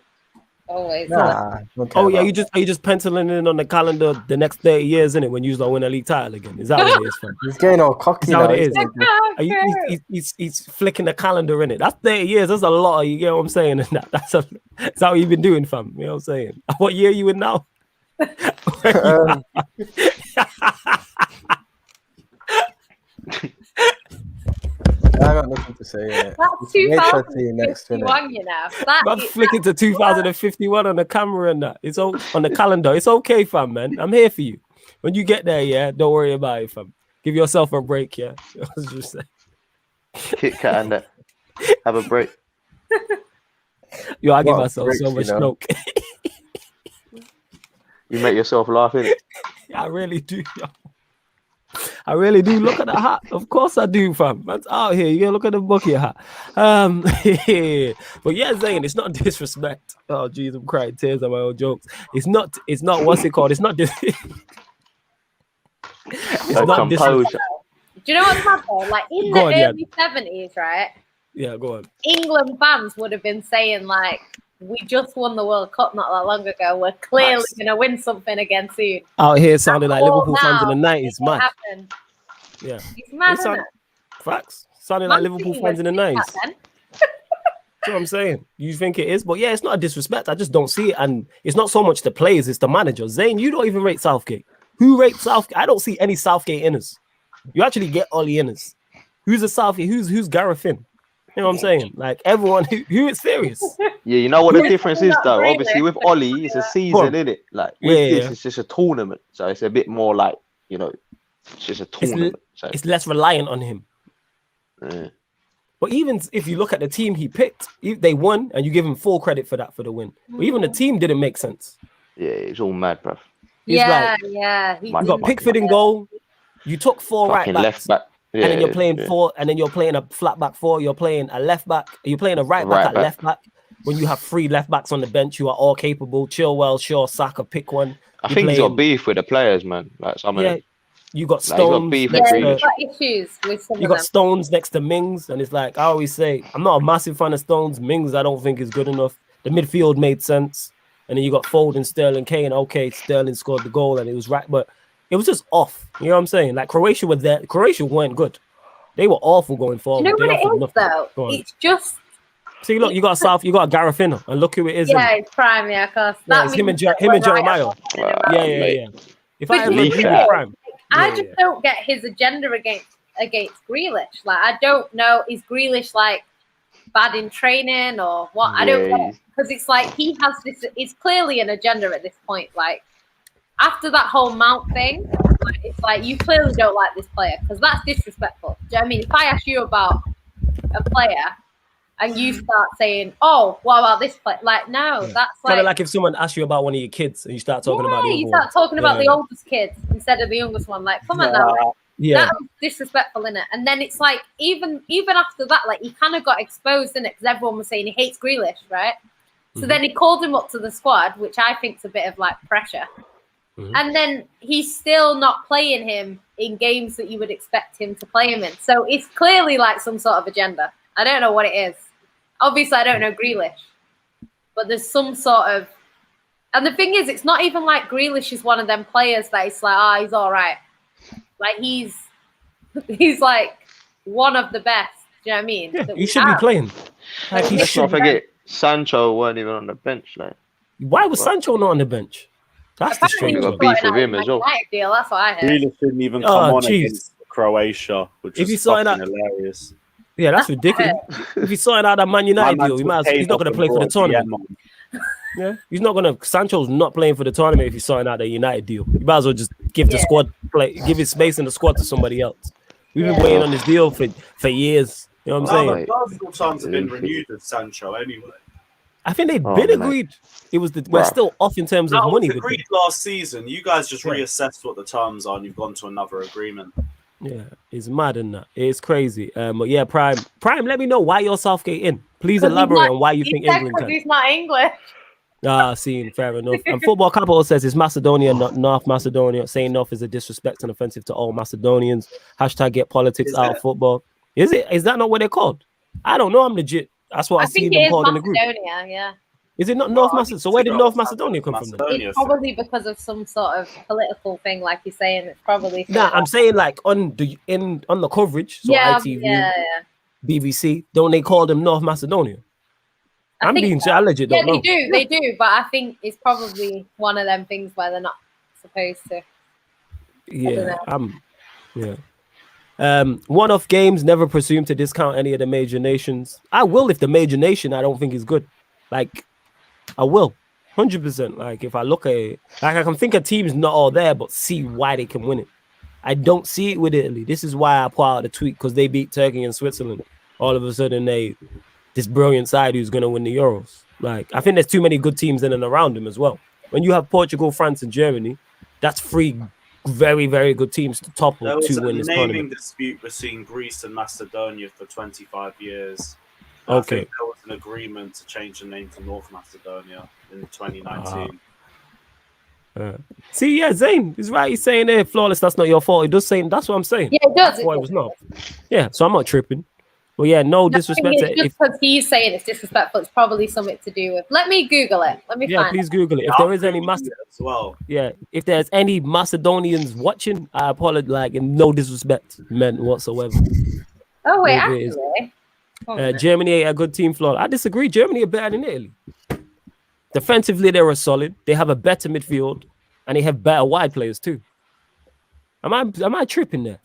[SPEAKER 4] always.
[SPEAKER 3] Nah, don't care
[SPEAKER 1] Oh yeah,
[SPEAKER 3] about
[SPEAKER 1] are you just penciling in on the calendar the next 30 years, innit? When you don't win a league title again, is that what it is, fam?
[SPEAKER 3] it. He's getting all cocky
[SPEAKER 1] Is that
[SPEAKER 3] now.
[SPEAKER 1] what it
[SPEAKER 3] isn't
[SPEAKER 1] is?
[SPEAKER 3] he?
[SPEAKER 1] Are you, he's flicking the calendar in it. That's 30 years. That's a lot. You get what I'm saying? And that's how you've been doing, fam. You know what I'm saying? What year are you in now?
[SPEAKER 3] I got nothing to say. Yeah.
[SPEAKER 4] That's
[SPEAKER 3] Wait till I see you next, innit?
[SPEAKER 4] 2051, you know. That
[SPEAKER 1] I'm
[SPEAKER 4] is-
[SPEAKER 1] flicking to 2051 on the camera and that. It's all on the calendar. It's okay, fam, man. I'm here for you. When you get there, yeah, don't worry about it, fam. Give yourself a break, yeah. I was just saying.
[SPEAKER 2] Kit Kat and that. Have a break.
[SPEAKER 1] Yo, I give
[SPEAKER 3] What a
[SPEAKER 1] myself
[SPEAKER 3] break,
[SPEAKER 1] so
[SPEAKER 3] you
[SPEAKER 1] much
[SPEAKER 3] know.
[SPEAKER 1] smoke.
[SPEAKER 2] You make yourself laugh, innit?
[SPEAKER 1] I really do. Yo. I really do. Look at the hat. Of course I do, fam. That's out here. You gotta look at the bucket hat. But yeah, Zane, it's not disrespect. Oh, jeez, I'm crying tears on my own jokes. It's not. What's it called? It's not this. It's
[SPEAKER 2] No
[SPEAKER 1] not disrespect.
[SPEAKER 2] composure.
[SPEAKER 4] Do you know what's mad though? Like in
[SPEAKER 1] Go
[SPEAKER 4] the
[SPEAKER 1] on, yeah.
[SPEAKER 4] early 70s, right?
[SPEAKER 1] Yeah, go on.
[SPEAKER 4] England fans would have been saying like, "We just won the World Cup not that long ago. We're clearly
[SPEAKER 1] Nice.
[SPEAKER 4] going to win something again soon."
[SPEAKER 1] Out here sounding like
[SPEAKER 4] All
[SPEAKER 1] Liverpool fans in the
[SPEAKER 4] now,
[SPEAKER 1] 90s.
[SPEAKER 4] it won't
[SPEAKER 1] Mad.
[SPEAKER 4] happen.
[SPEAKER 1] Yeah.
[SPEAKER 4] It's mad,
[SPEAKER 1] They sound-
[SPEAKER 4] isn't it?
[SPEAKER 1] Facts. Sounding like
[SPEAKER 4] Man
[SPEAKER 1] Liverpool
[SPEAKER 4] City
[SPEAKER 1] fans in the
[SPEAKER 4] was
[SPEAKER 1] 90s.
[SPEAKER 4] back then.
[SPEAKER 1] That's what I'm saying. You think it is, but yeah, it's not a disrespect. I just don't see it, and it's not so much the players; it's the manager. Zane, you don't even rate Southgate. Who rates Southgate? I don't see any Southgate inners. You actually get Ollie inners. Who's a Southgate? Who's Gareth Finn? You know what I'm saying? Like everyone who is serious.
[SPEAKER 2] Yeah, you know what the
[SPEAKER 4] Who's
[SPEAKER 2] difference
[SPEAKER 4] doing
[SPEAKER 2] is,
[SPEAKER 4] that
[SPEAKER 2] though?
[SPEAKER 4] really?
[SPEAKER 2] Obviously, with Ollie, it's a
[SPEAKER 1] Go
[SPEAKER 2] season,
[SPEAKER 1] on.
[SPEAKER 2] innit? Like, with
[SPEAKER 1] Yeah,
[SPEAKER 2] this,
[SPEAKER 1] yeah.
[SPEAKER 2] it's just a tournament. So it's a bit more like, it's just a tournament. So,
[SPEAKER 1] It's less reliant on him.
[SPEAKER 2] yeah.
[SPEAKER 1] But even if you look at the team he picked, they won, and you give him full credit for that for the win. But even the team didn't make sense.
[SPEAKER 2] Yeah, it's all mad, bruv.
[SPEAKER 1] He's
[SPEAKER 4] Yeah,
[SPEAKER 1] like,
[SPEAKER 4] yeah.
[SPEAKER 2] My
[SPEAKER 1] You
[SPEAKER 2] God.
[SPEAKER 1] got Pickford in goal. You took 4 right
[SPEAKER 2] Fucking
[SPEAKER 1] backs.
[SPEAKER 2] left back. Yeah,
[SPEAKER 1] and then you're playing
[SPEAKER 2] yeah.
[SPEAKER 1] 4, and then you're playing a flat back 4. You're playing a left back. You're playing a right back
[SPEAKER 2] Right
[SPEAKER 1] at
[SPEAKER 2] back.
[SPEAKER 1] left back. When you have 3 left backs on the bench, you are all capable. Chilwell, Shaw, Saka, pick one.
[SPEAKER 2] I
[SPEAKER 1] You're
[SPEAKER 2] think he's got
[SPEAKER 1] playing-
[SPEAKER 2] beef with the players, man. Like some of
[SPEAKER 1] Yeah,
[SPEAKER 2] them.
[SPEAKER 1] you got
[SPEAKER 2] Like, he's got
[SPEAKER 1] Stones.
[SPEAKER 2] beef with
[SPEAKER 1] next
[SPEAKER 4] Yeah,
[SPEAKER 1] to,
[SPEAKER 2] Grealish.
[SPEAKER 4] you've got issues with some
[SPEAKER 1] you
[SPEAKER 4] of
[SPEAKER 1] got
[SPEAKER 4] them.
[SPEAKER 1] Stones next to Mings, and it's like I always say, I'm not a massive fan of Stones. Mings, I don't think is good enough. The midfield made sense, and then you got Foden, Sterling, Kane. Okay, Sterling scored the goal, and it was right, but it was just off. You know what I'm saying? Like Croatia was there. Croatia weren't good. They were awful going
[SPEAKER 4] Do
[SPEAKER 1] forward.
[SPEAKER 4] you know
[SPEAKER 1] They
[SPEAKER 4] what it
[SPEAKER 1] offered
[SPEAKER 4] is
[SPEAKER 1] nothing.
[SPEAKER 4] though?
[SPEAKER 1] Go on.
[SPEAKER 4] It's just
[SPEAKER 1] See, look, you got Gareth Finner, and look who it is.
[SPEAKER 4] yeah,
[SPEAKER 1] innit?
[SPEAKER 4] it's prime, yeah, of course.
[SPEAKER 1] Yeah,
[SPEAKER 4] That
[SPEAKER 1] it's him
[SPEAKER 4] means
[SPEAKER 1] and
[SPEAKER 4] that we're right
[SPEAKER 1] Jeremiah.
[SPEAKER 4] up there,
[SPEAKER 2] Wow.
[SPEAKER 4] right?
[SPEAKER 1] Yeah. If
[SPEAKER 4] But
[SPEAKER 1] I ever
[SPEAKER 4] you
[SPEAKER 1] agree
[SPEAKER 2] know,
[SPEAKER 1] with Prime,
[SPEAKER 4] I
[SPEAKER 1] Yeah,
[SPEAKER 4] just
[SPEAKER 1] yeah.
[SPEAKER 4] don't get his agenda against Grealish. Like I don't know, is Grealish like bad in training or what. I don't know, because it's like he has this. It's clearly an agenda at this point. Like after that whole Mount thing, it's like you clearly don't like this player because that's disrespectful. Do you know what I mean? If I ask you about a player and you start saying, "Oh, what about this player?" Like, no, that's
[SPEAKER 1] kind of like if someone asks you about one of your kids and you start talking about the
[SPEAKER 4] you start talking about the oldest kids instead of the youngest one. Like, come on now.
[SPEAKER 1] Yeah,
[SPEAKER 4] that was disrespectful, innit? And then it's like even after that, like he kind of got exposed, innit? Because everyone was saying he hates Grealish, right? So then he called him up to the squad, which I think is a bit of like pressure. And then he's still not playing him in games that you would expect him to play him in. So it's clearly like some sort of agenda. I don't know what it is. Obviously, I don't know Grealish, but there's some sort of. And the thing is, it's not even like Grealish is one of them players that it's like, he's all right. Like he's like one of the best. Do you know what I mean?
[SPEAKER 1] Yeah, he should be playing. Like
[SPEAKER 2] Let's not forget, Sancho weren't even on the bench. Like,
[SPEAKER 1] why was Sancho not on the bench? That's the strange
[SPEAKER 2] got beef with him as well.
[SPEAKER 4] Deal, that's what I heard.
[SPEAKER 5] Grealish didn't even come on against Croatia, which is fucking hilarious.
[SPEAKER 1] Yeah, that's ridiculous. If he's sorting out that Man United deal, he's not going to play for the tournament. Yeah, he's not going to. Sancho's not playing for the tournament if he's sorting out the United deal. You might as well just give the squad give his space in the squad to somebody else. We've been waiting on this deal for years. You know what I'm saying?
[SPEAKER 5] Multiple times have been renewed with Sancho anyway.
[SPEAKER 1] I think they've been agreed. It was we're still off in terms of money.
[SPEAKER 5] That was agreed last season. You guys just reassessed what the terms are and you've gone to another agreement.
[SPEAKER 1] Yeah, it's mad in that. It's crazy. But yeah, Prime, let me know why you're Southgate in. Please elaborate on why you think England can.
[SPEAKER 4] He's not English.
[SPEAKER 1] Fair enough. And Football Capital says it's Macedonia, not North Macedonia. Saying North is a disrespect and offensive to all Macedonians. # get politics out of football. Is it? Is that not what they're called? I don't know. I'm legit. That's what I see them called in the group.
[SPEAKER 4] Yeah.
[SPEAKER 1] Is it not North Macedonia? So where did North Macedonia come from?
[SPEAKER 4] It's probably because of some sort of political thing, like you're saying. It's probably.
[SPEAKER 1] I'm saying like on the coverage. So ITV, BBC. Don't they call them North Macedonia? I'm being legit.
[SPEAKER 4] Yeah, they do. But I think it's probably one of them things where they're not supposed to.
[SPEAKER 1] Yeah, one-off games. Never presume to discount any of the major nations. I will if the major nation I don't think is good. Like, I will, 100%. Like, if I look at it, like I can think of teams not all there, but see why they can win it. I don't see it with Italy. This is why I put out the tweet because they beat Turkey and Switzerland. All of a sudden, this brilliant side who's going to win the Euros. Like, I think there's too many good teams in and around them as well. When you have Portugal, France, and Germany, that's three very, very good teams to topple to win this tournament.
[SPEAKER 5] There was a naming dispute between Greece and Macedonia for 25 years.
[SPEAKER 1] Okay.
[SPEAKER 5] I think there was an agreement to change the name to North Macedonia in 2019.
[SPEAKER 1] See, Zane is right. He's saying there, flawless. That's not your fault. He does say that's what I'm saying.
[SPEAKER 4] Yeah, it does.
[SPEAKER 1] That's why it was not. Yeah, so I'm not tripping. But yeah, no disrespect.
[SPEAKER 4] Just because he's saying it's disrespectful, it's probably something to do with. Let me Google it. Let me find.
[SPEAKER 1] Please Google it. If there is any if there's any Macedonians watching, I apologize. Like, no disrespect meant whatsoever.
[SPEAKER 4] Oh wait, actually.
[SPEAKER 1] Germany ain't a good team, Flaw. I disagree. Germany are better than Italy. Defensively, they're solid. They have a better midfield, and they have better wide players too. Am I tripping there?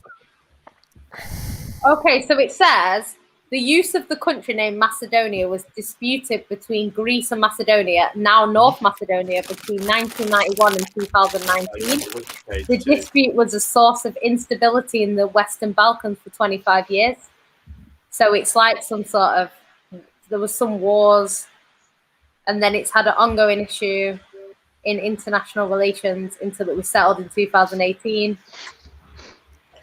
[SPEAKER 4] Okay, so it says the use of the country name Macedonia was disputed between Greece and Macedonia, now North Macedonia, between 1991 and 2019. The dispute was a source of instability in the Western Balkans for 25 years. So it's like some sort of, there was some wars, and then it's had an ongoing issue in international relations until it was settled in 2018.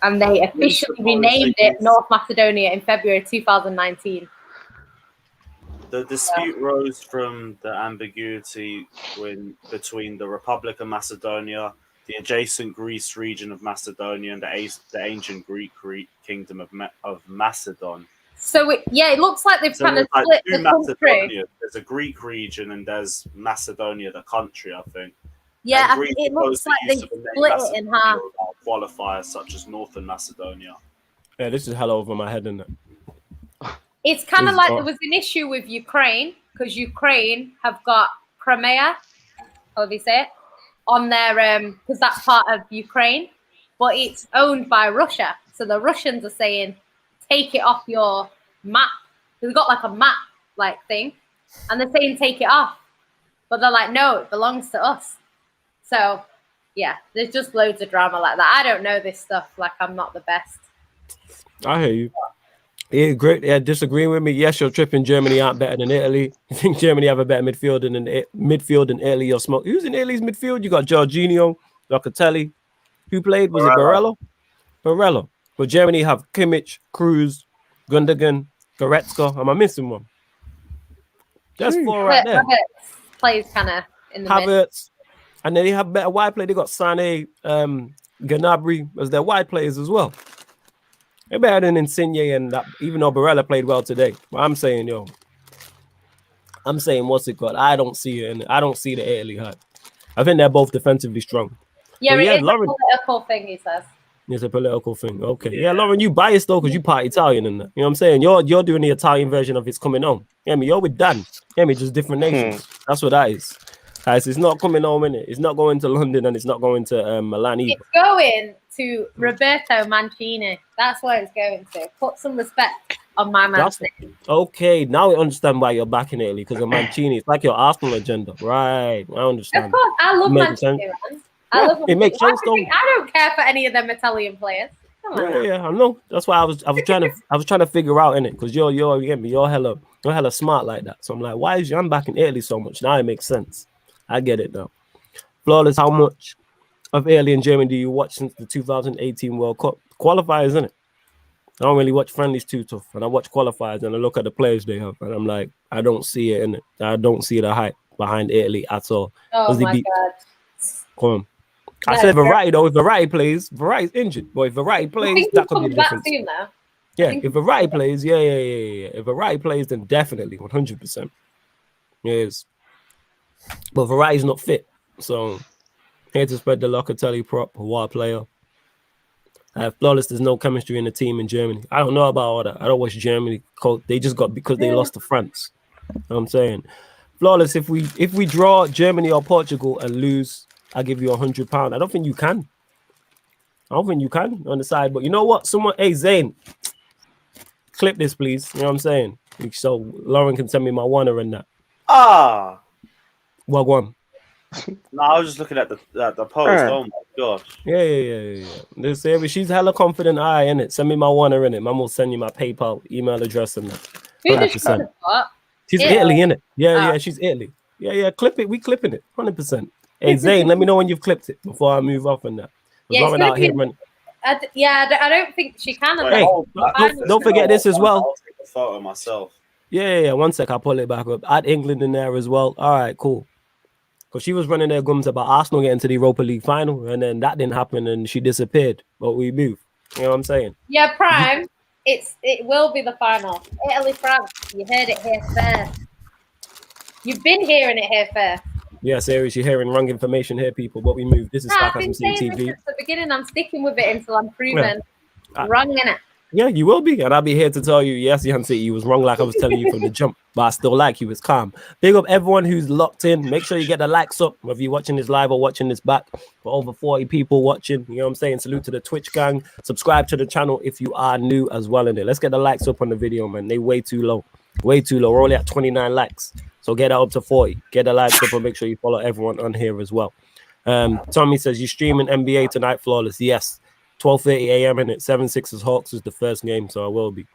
[SPEAKER 4] And they officially renamed it North Macedonia in February 2019.
[SPEAKER 5] The dispute rose from the ambiguity between the Republic of Macedonia, the adjacent Greece region of Macedonia, and the ancient Greek kingdom of Macedon.
[SPEAKER 4] So it looks like they've kind of split the country.
[SPEAKER 5] There's a Greek region and there's Macedonia, the country, I think.
[SPEAKER 4] Yeah, it looks like they split it in half.
[SPEAKER 5] Qualifiers such as Northern Macedonia.
[SPEAKER 1] Yeah, this is hell over my head, isn't it?
[SPEAKER 4] It's kind of like there was an issue with Ukraine because Ukraine have got Crimea, how do you say it, on their because that's part of Ukraine, but it's owned by Russia. So the Russians are saying, take it off your map They've got like a map like thing, and they're saying take it off, but they're like, no, it belongs to us. So yeah, there's just loads of drama like that. I don't know this stuff. Like, I'm not the best.
[SPEAKER 1] I hear you. Yeah, great. Yeah, disagreeing with me. Yes, your trip in Germany aren't better than Italy. You think Germany have a better midfield than Italy or smoke? Who's in Italy's midfield? You got Jorginho, Locatelli. Who played? Was it Barella? Barella. But Germany have Kimmich, Cruz, Gundogan, Goretzka. Am I missing one? That's four right there.
[SPEAKER 4] Havertz plays kind of in the
[SPEAKER 1] Havertz. And then they have better wide play. They got Sané, Gnabry as their wide players as well. They're better than Insigne and that, even though Barella played well today. But I'm saying, what's it called? I don't see it. And I don't see the Italy hype. I think they're both defensively strong.
[SPEAKER 4] Yeah, it's Lauren, a political thing, he says.
[SPEAKER 1] It's a political thing. Okay. Yeah, Lauren, you biased though, because you part Italian and that. You know what I'm saying? You're doing the Italian version of It's Coming Home. Yeah, you're with Dan. Yeah, just different nations. That's what that is. Guys, it's not coming home, innit? It's not going to London and it's not going to Milan either.
[SPEAKER 4] It's going to Roberto Mancini. That's where it's going to. Put some respect on my man's name.
[SPEAKER 1] Okay, now I understand why you're back in Italy, because of Mancini. It's like your Arsenal agenda. Right, I understand.
[SPEAKER 4] Of course, I love Mancini. I love him.
[SPEAKER 1] It makes sense, though.
[SPEAKER 4] I don't care for any of them Italian players.
[SPEAKER 1] Yeah, I know. That's why I was trying to figure out in it, because you're hella smart like that. So I'm like, why is I'm back in Italy so much? Now it makes sense. I get it now. Flawless, how much of Italy and Germany do you watch since the 2018 World Cup? Qualifiers, isn't it? I don't really watch friendlies too tough, and I watch qualifiers and I look at the players they have, and I'm like, I don't see it in it. I don't see the hype behind Italy at all.
[SPEAKER 4] Oh my God.
[SPEAKER 1] Come on. I said Verratti though. If Verratti plays, Verratti's injured. But if Verratti plays, that could be the difference.
[SPEAKER 4] Soon, though.
[SPEAKER 1] Yeah, if Verratti plays, yeah. If Verratti plays, then definitely 100%. Yes. But Verratti's not fit, so here to spread the Locatelli prop, a wild player. Flawless, there's no chemistry in the team in Germany. I don't know about all that. I don't watch Germany. They just got because they lost to France. You know what I'm saying? Flawless, if we draw Germany or Portugal and lose, I'll give you £100. I don't think you can. On the side. But you know what? Hey, Zane, clip this, please. You know what I'm saying? So Lauren can send me my oneer and that. Well, go on.
[SPEAKER 5] No, I was just looking at the post. Oh my gosh.
[SPEAKER 1] Yeah. She's hella confident. In it. Send me my oneer in it. Mum will send you my PayPal email address and that. 100%. She's Italy in it. Yeah. She's Italy. Yeah. Clip it. We clipping it. 100%. Hey Zane, let me know when you've clipped it before I move off on that.
[SPEAKER 4] Yeah, I don't think she can.
[SPEAKER 1] Hey, don't forget this as well.
[SPEAKER 5] I'll take a photo myself.
[SPEAKER 1] Yeah. 1 sec, I'll pull it back up. Add England in there as well. All right, cool. Because she was running their gums about Arsenal getting to the Europa League final, and then that didn't happen, and she disappeared. But we moved. You know what I'm saying?
[SPEAKER 4] Yeah, Prime. It will be the final. Italy, France. You heard it here first. You've been hearing it here first.
[SPEAKER 1] Yeah, seriously, you're hearing wrong information here, people. But we moved. This is Sarcasm TV.
[SPEAKER 4] Since the beginning, I'm sticking with it until I'm proven wrong in it.
[SPEAKER 1] Yeah, you will be. And I'll be here to tell you, yes, Yancy, you was wrong like I was telling you from the jump. But I still like you. It's calm. Big up everyone who's locked in. Make sure you get the likes up, whether you're watching this live or watching this back. For over 40 people watching, you know what I'm saying? Salute to the Twitch gang. Subscribe to the channel if you are new as well in it. Let's get the likes up on the video, man. They way too low. Way too low. We're only at 29 likes. So get that up to 40. Get the likes up and make sure you follow everyone on here as well. Tommy says, you streaming NBA tonight, Flawless? Yes. 12:30 a.m. in it. 7-6 Hawks is the first game, so I will be.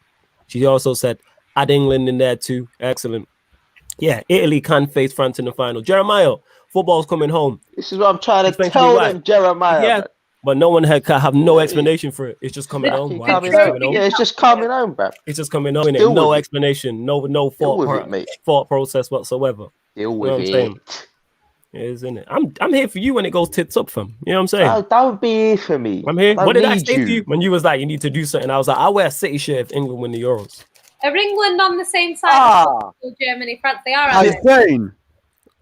[SPEAKER 1] She also said, add England in there too. Excellent. Yeah, Italy can face France in the final. Jeremiah, football's coming home.
[SPEAKER 2] This is what I'm trying to tell them, Jeremiah.
[SPEAKER 1] Yeah, but no one have no explanation for it. It's just coming home.
[SPEAKER 2] Yeah, it's just coming home, bro.
[SPEAKER 1] It's just coming home. No explanation, no thought process whatsoever.
[SPEAKER 2] Deal with it.
[SPEAKER 1] Isn't it? I'm here for you when it goes tits up, fam. You know what I'm saying?
[SPEAKER 2] That would be here for me.
[SPEAKER 1] I'm here. What did I say to you when you was like, you need to do something? I was like, I'll wear a City shirt if England win the Euros.
[SPEAKER 4] Are England on the same side as Germany, France? They are.
[SPEAKER 6] Insane.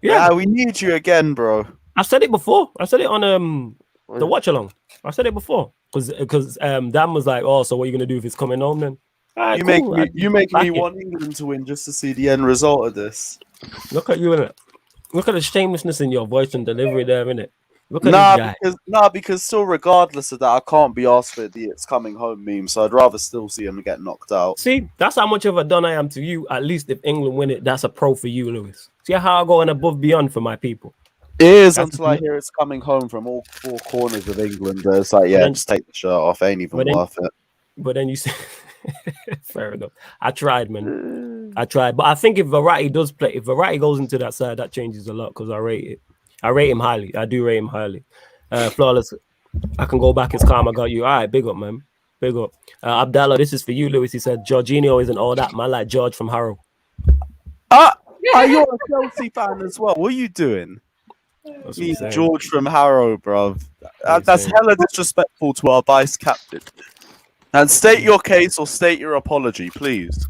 [SPEAKER 6] Yeah, we need you again, bro.
[SPEAKER 1] I said it before. I said it on the watch along. I said it before because Dan was like, oh, so what are you gonna do if it's coming home then? Right,
[SPEAKER 6] you make me want England to win just to see the end result of this.
[SPEAKER 1] Look at you in it. Look at the shamelessness in your voice and delivery there, innit? Look at this guy.
[SPEAKER 6] Because still, regardless of that, I can't be asked for the "it's coming home" meme. So I'd rather still see him get knocked out.
[SPEAKER 1] See, that's how much of a don I am to you. At least if England win it, that's a pro for you, Lewis. See how I go and above beyond for my people.
[SPEAKER 6] It is until I hear it's coming home from all four corners of England. It's like, yeah, just take the shirt off. Ain't even worth it.
[SPEAKER 1] But then you say, fair enough. I tried, man. I tried. But I think if Verratti does play, if Verratti goes into that side, that changes a lot because I rate it. I rate him highly. I do rate him highly. Flawless. I can go back. It's calm. I got you. All right, big up, man. Big up. Abdallah, this is for you, Lewis. He said, Jorginho isn't all that, man, like George from Harrow.
[SPEAKER 6] You're a Chelsea fan as well. What are you doing? George from Harrow, bruv. That's hella disrespectful to our vice captain. And state your case or state your apology, please.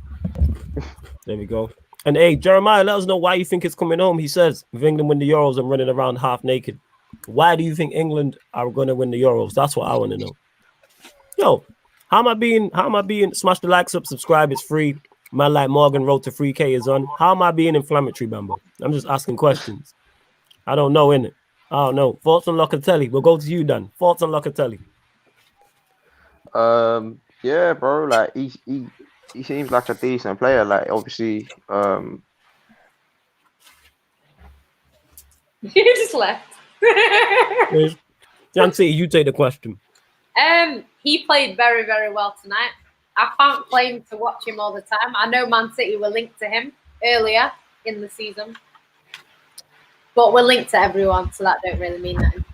[SPEAKER 1] There we go. And hey, Jeremiah, let us know why you think it's coming home. He says, if England win the Euros, I'm running around half naked. Why do you think England are going to win the Euros? That's what I want to know. Yo, how am I being, smash the likes up, subscribe, it's free. Man like Morgan Road to 3K is on. How am I being inflammatory, Bambo? I'm just asking questions. I don't know, innit? I don't know. Thoughts on Locatelli? We'll go to you, Dan. Thoughts on Locatelli?
[SPEAKER 2] Yeah, bro. Like he seems like a decent player. Like obviously,
[SPEAKER 4] You just left.
[SPEAKER 1] Jancy, you take the question.
[SPEAKER 4] He played very, very well tonight. I can't claim to watch him all the time. I know Man City were linked to him earlier in the season, but we're linked to everyone, so that don't really mean nothing.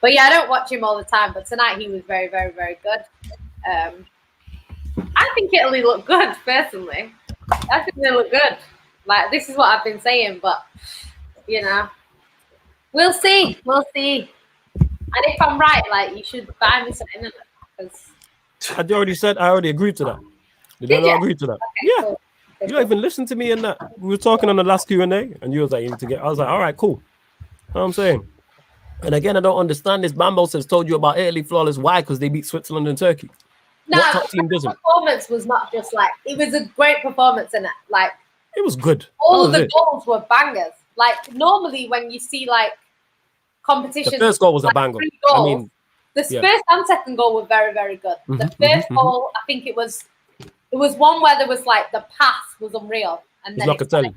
[SPEAKER 4] But yeah, I don't watch him all the time. But tonight he was very, very, very good. I think Italy look good, personally. I think they look good. Like, this is what I've been saying, but, you know, we'll see. We'll see. And if I'm right, like, you should buy me something.
[SPEAKER 1] I already agreed to that. Did I not agree to that? Okay, yeah. Cool. You don't even listen to me in that. We were talking on the last Q&A, and you was like, you need to get. I was like, all right, cool. You know what I'm saying? And again, I don't understand this. Bambo has told you about Italy flawless. Why? Because they beat Switzerland and Turkey.
[SPEAKER 4] No, the performance was not just like, it was a great performance in it. Like,
[SPEAKER 1] it was good.
[SPEAKER 4] All the goals were bangers. Like, normally when you see like competitions,
[SPEAKER 1] the first goal was like, a banger.
[SPEAKER 4] Goals, I mean, the first and second goal were very, very good. The first goal, I think it was one where there was like the pass was unreal, and then
[SPEAKER 1] Locatelli.
[SPEAKER 4] I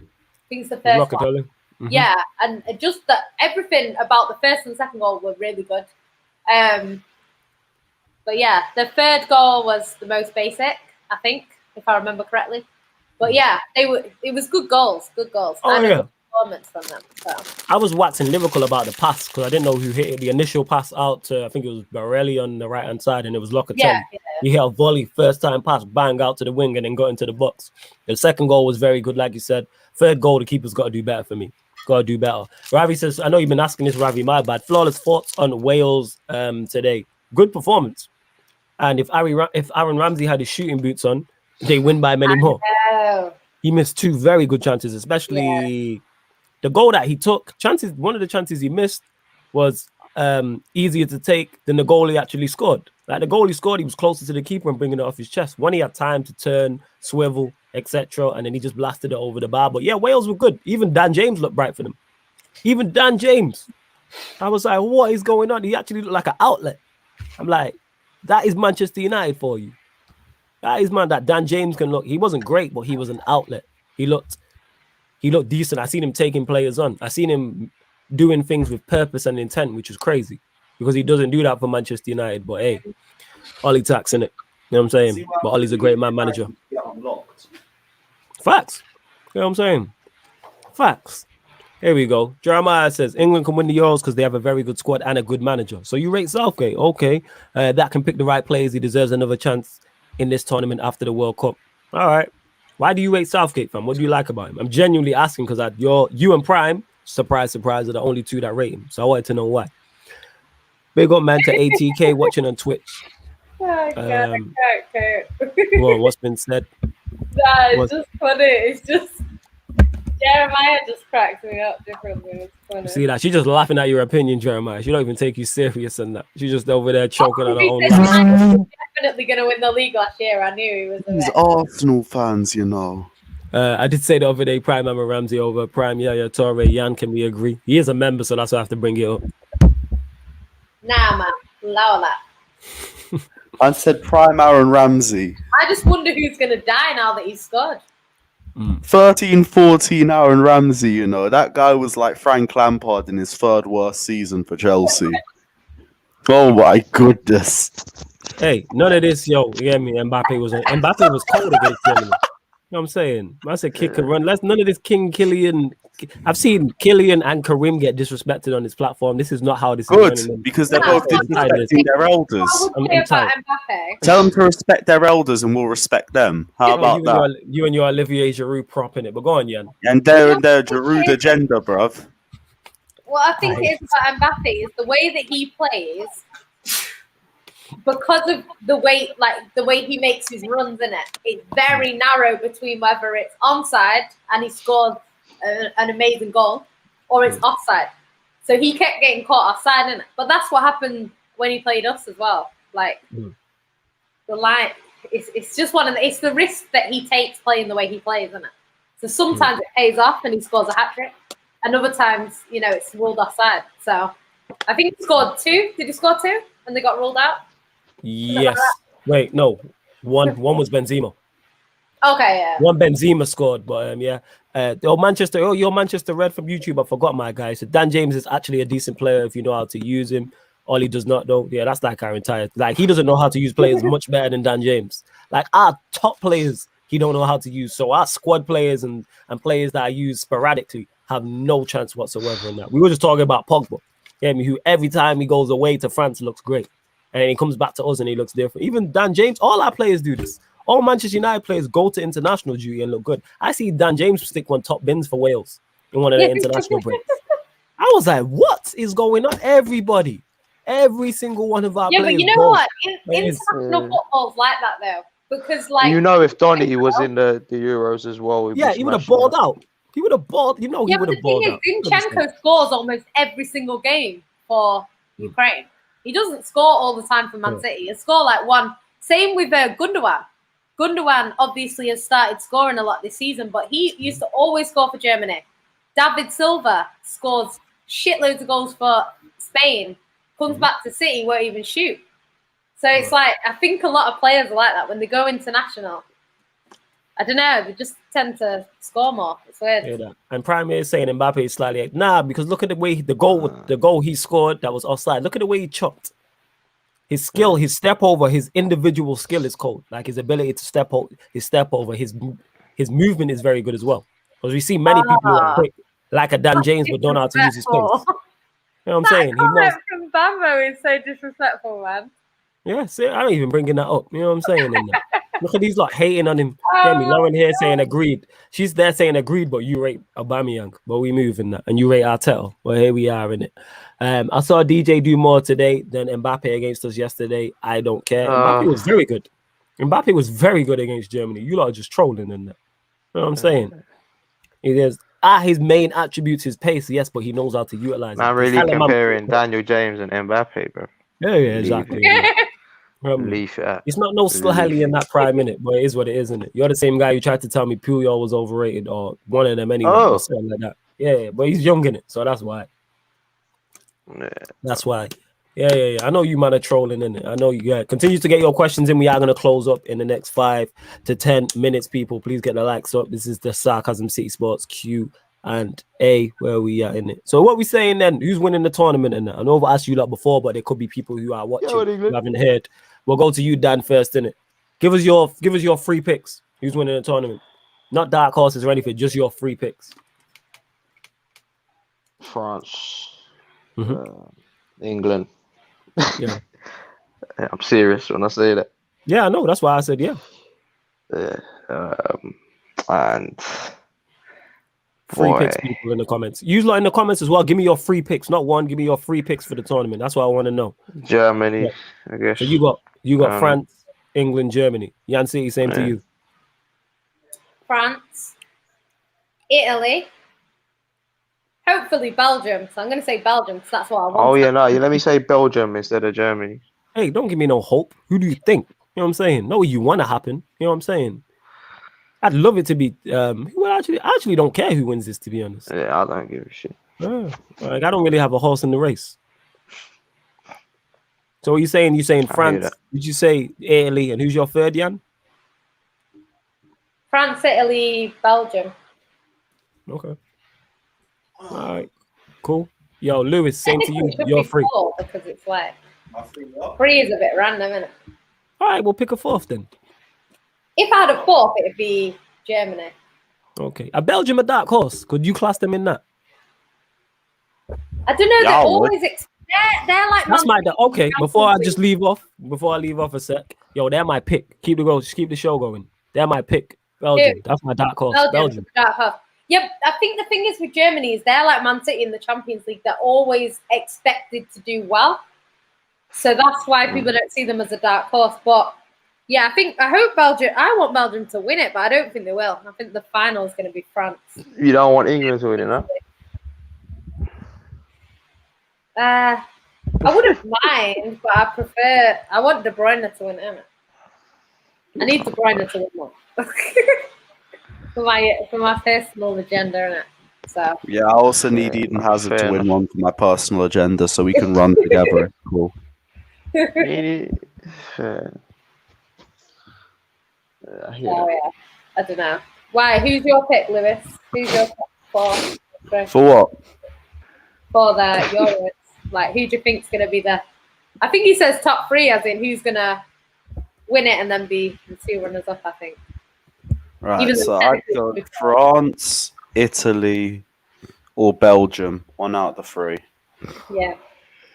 [SPEAKER 4] think it's the first one. Yeah, and just that everything about the first and second goal were really good. But yeah, the third goal was the most basic, I think, if I remember correctly. But yeah, it was good goals. Oh, and
[SPEAKER 1] yeah.
[SPEAKER 4] Performance from them. So.
[SPEAKER 1] I was waxing lyrical about the pass because I didn't know who hit it. The initial pass out to, I think it was Barelli on the right hand side, and it was Locatelli. Yeah. He hit a volley, first time pass, bang out to the wing, and then got into the box. The second goal was very good, like you said. Third goal, the keeper's got to do better for me. Got to do better. Ravi says, I know you've been asking this, Ravi, my bad. Flawless thoughts on Wales today. Good performance. And if Aaron Ramsey had his shooting boots on, they win by many more. He missed two very good chances, especially the goal that he took. One of the chances he missed was easier to take than the goal he actually scored. Like the goal he scored, he was closer to the keeper and bringing it off his chest. One, he had time to turn, swivel, etc., and then he just blasted it over the bar. But yeah, Wales were good. Even Dan James looked bright for them. Even Dan James. I was like, what is going on? He actually looked like an outlet. I'm like, that is Manchester United for you. That is, man, that Dan James can look. He wasn't great, but he was an outlet. He looked decent. I seen him taking players on. I seen him doing things with purpose and intent, which is crazy because he doesn't do that for Manchester United. But hey, Ollie taxing it. You know what I'm saying? But Ollie's a great man manager. Facts. You know what I'm saying? Facts. Here we go. Jeremiah says England can win the Euros because they have a very good squad and a good manager. So you rate Southgate. Okay. That can pick the right players. He deserves another chance in this tournament after the World Cup. All right. Why do you rate Southgate, fam? What do you like about him? I'm genuinely asking because you and Prime, surprise, are the only two that rate him. So I wanted to know why. Big up, man, to ATK watching on Twitch. Well, what's been said?
[SPEAKER 4] Nah, it's just funny. It's just Jeremiah just cracks me up differently. It's funny.
[SPEAKER 1] See that? She's just laughing at your opinion, Jeremiah. She don't even take you serious in that. She's just over there choking on her own.
[SPEAKER 4] Definitely going to win the league last year. I knew he was.
[SPEAKER 6] These Arsenal fans, you know.
[SPEAKER 1] I did say the other day, Prime Emma Ramsey over Prime Yaya Torre. Jan, can we agree? He is a member, so that's why I have to bring it up.
[SPEAKER 4] Nah, man. Allow that.
[SPEAKER 6] I said prime Aaron Ramsey.
[SPEAKER 4] I just wonder who's going to die now that he's scored.
[SPEAKER 6] 13-14 Aaron Ramsey, you know. That guy was like Frank Lampard in his third worst season for Chelsea. Oh my goodness.
[SPEAKER 1] Hey, none of this, yo. You hear me? Mbappe was cold against Germany. You know what I'm saying? I said kick and run. None of this King Killian. I've seen Killian and Karim get disrespected on this platform. This is not how this is
[SPEAKER 6] good, because they're both disrespecting their elders. Tell them to respect their elders and we'll respect them. How about that?
[SPEAKER 1] You and your Olivier Giroud propping it. But go on, Jan.
[SPEAKER 6] And their Giroud agenda, bruv.
[SPEAKER 4] What I think is about Mbappe is the way that he plays, because of the way he makes his runs in it. It's very narrow between whether it's onside and he scored an amazing goal, or it's offside. So he kept getting caught offside in it. But that's what happened when he played us as well. Like the line, it's just it's the risk that he takes playing the way he plays, isn't it? So sometimes it pays off and he scores a hat trick, and other times, it's ruled offside. So I think he scored 2. Did he score 2 and they got ruled out?
[SPEAKER 1] Yes. Wait, no. One was Benzema.
[SPEAKER 4] Okay, yeah.
[SPEAKER 1] One Benzema scored, but your Manchester Red from YouTube. I forgot my guy. So Dan James is actually a decent player if you know how to use him. All he does not know. Yeah, that's that guy retired. Like, he doesn't know how to use players much better than Dan James. Like, our top players, he don't know how to use. So our squad players and players that I use sporadically have no chance whatsoever in that. We were just talking about Pogba, who every time he goes away to France looks great. And then he comes back to us and he looks different. Even Dan James, all our players do this. All Manchester United players go to international duty and look good. I see Dan James stick one top bins for Wales in one of the international breaks. I was like, what is going on? Everybody. Every single one of our players.
[SPEAKER 4] Yeah, but you know what? International football's like that, though. Because,
[SPEAKER 2] if Donny was in the Euros as well.
[SPEAKER 1] He would have balled out. He would have balled. He would have balled out.
[SPEAKER 4] Zinchenko scores almost every single game for Ukraine. He doesn't score all the time for Man City. He score like one. Same with Gundogan. Gundogan obviously has started scoring a lot this season, but he used to always score for Germany. David Silva scores shitloads of goals for Spain. Comes back to City, won't even shoot. So it's like, I think a lot of players are like that when they go international. I don't know, they just tend to score more. It's weird.
[SPEAKER 1] Yeah, and Prime is saying Mbappe is slightly like, because look at the way the goal he scored that was offside. Look at the way he chopped. His skill, his step over, his individual skill is cold. Like his ability to step over, his movement is very good as well. Because we see many people who are quick, like a Dan James, but don't know how to use his pace. You know what I'm saying?
[SPEAKER 4] He knows. From Bambo is so disrespectful, man.
[SPEAKER 1] Yeah, see, I don't even bringing that up. You know what I'm saying? Look at these lot hating on him. Lauren here saying agreed. She's there saying agreed, but you rate Aubameyang. But we move in that, and you rate Arteta. Well, here we are in it. I saw DJ do more today than Mbappe against us yesterday. I don't care. Mbappe was very good. Mbappe was very good against Germany. You lot are just trolling in that. You know what I'm saying? It is. His main attributes is pace, yes, but he knows how to utilize it.
[SPEAKER 2] I'm really comparing Daniel James and Mbappe, bro.
[SPEAKER 1] Yeah, exactly. It's not no slightly in that prime minute, but it is what it is, isn't it? You're the same guy who tried to tell me Puyol was overrated or one of them anyway, or something like that. Yeah, but he's young in it, so that's why.
[SPEAKER 2] Yeah.
[SPEAKER 1] That's why. Yeah. I know you man are trolling in it. I know you continue to get your questions in. We are going to close up in the next 5 to 10 minutes, people. Please get the likes up. This is the Sarcasm City Sports Q&A where we are in it. So what we saying then? Who's winning the tournament? And I know I've asked you that before, but there could be people who are watching who haven't heard. We'll go to you, Dan, first, innit? Give us your free picks. Who's winning the tournament? Not dark horses or anything, just your free picks.
[SPEAKER 2] France. England.
[SPEAKER 1] Yeah.
[SPEAKER 2] I'm serious when I say that.
[SPEAKER 1] Yeah, I know. That's why I said yeah.
[SPEAKER 2] And
[SPEAKER 1] free picks, people in the comments. Use lot in the comments as well. Give me your free picks, not one. Give me your free picks for the tournament. That's what I want to know.
[SPEAKER 2] Germany, I guess.
[SPEAKER 1] So you got France, England, Germany. Jan City, same to you.
[SPEAKER 4] France, Italy, hopefully Belgium. So I'm going to say Belgium because that's what I want.
[SPEAKER 2] Oh yeah, no. Let me say Belgium instead of Germany.
[SPEAKER 1] Hey, don't give me no hope. Who do you think? You know what I'm saying? No, you want to happen. You know what I'm saying? I'd love it to be. I actually don't care who wins this, to be honest.
[SPEAKER 2] Yeah, I don't give a shit.
[SPEAKER 1] Like, I don't really have a horse in the race. So what are you saying? You're saying
[SPEAKER 2] I hear
[SPEAKER 1] France?
[SPEAKER 2] that.
[SPEAKER 1] Did you say Italy? And who's your third, Jan?
[SPEAKER 4] France, Italy, Belgium.
[SPEAKER 1] Okay. All right. Cool. Yo, Lewis, same to you.
[SPEAKER 4] It should
[SPEAKER 1] You're
[SPEAKER 4] be
[SPEAKER 1] free.
[SPEAKER 4] 4 because it's like 3 is a bit random, isn't it?
[SPEAKER 1] All right, we'll pick a fourth then.
[SPEAKER 4] If I had a 4th, it'd be Germany.
[SPEAKER 1] Okay. Are Belgium a dark horse? Could you class them in that?
[SPEAKER 4] I don't know.
[SPEAKER 6] Yeah,
[SPEAKER 4] They're
[SPEAKER 6] I would.
[SPEAKER 4] always they're like
[SPEAKER 1] That's my okay. Before I just
[SPEAKER 4] leave.
[SPEAKER 1] leave off a sec. Yo, they're my pick. Keep the show going. They're my pick. Belgium. That's my dark horse. Belgium.
[SPEAKER 4] Dark horse. Yep, I think the thing is with Germany is they're like Man City in the Champions League. They're always expected to do well, so that's why people don't see them as a dark horse. But yeah, I hope Belgium. I want Belgium to win it, but I don't think they will. I think the final is going to be France.
[SPEAKER 2] You don't want England to win it, no?
[SPEAKER 4] I wouldn't mind, but I want De Bruyne to win it. I need De Bruyne to win one. for my personal agenda, innit? So
[SPEAKER 6] Yeah, I also need Eden Hazard to
[SPEAKER 2] fair
[SPEAKER 6] win
[SPEAKER 2] enough.
[SPEAKER 6] one for my personal agenda so we can run together. Cool.
[SPEAKER 4] Oh yeah, I don't know. Why? Who's your pick, Lewis? Who's your pick
[SPEAKER 6] For what?
[SPEAKER 4] for the Euros? Like, who do you think's gonna be the? I think he says top 3, as in who's gonna win it and then be the 2 runners up. I think.
[SPEAKER 6] Right,
[SPEAKER 4] Even
[SPEAKER 6] so
[SPEAKER 4] the
[SPEAKER 6] I'd go France, Italy, or Belgium. 1 out of the 3.
[SPEAKER 4] Yeah,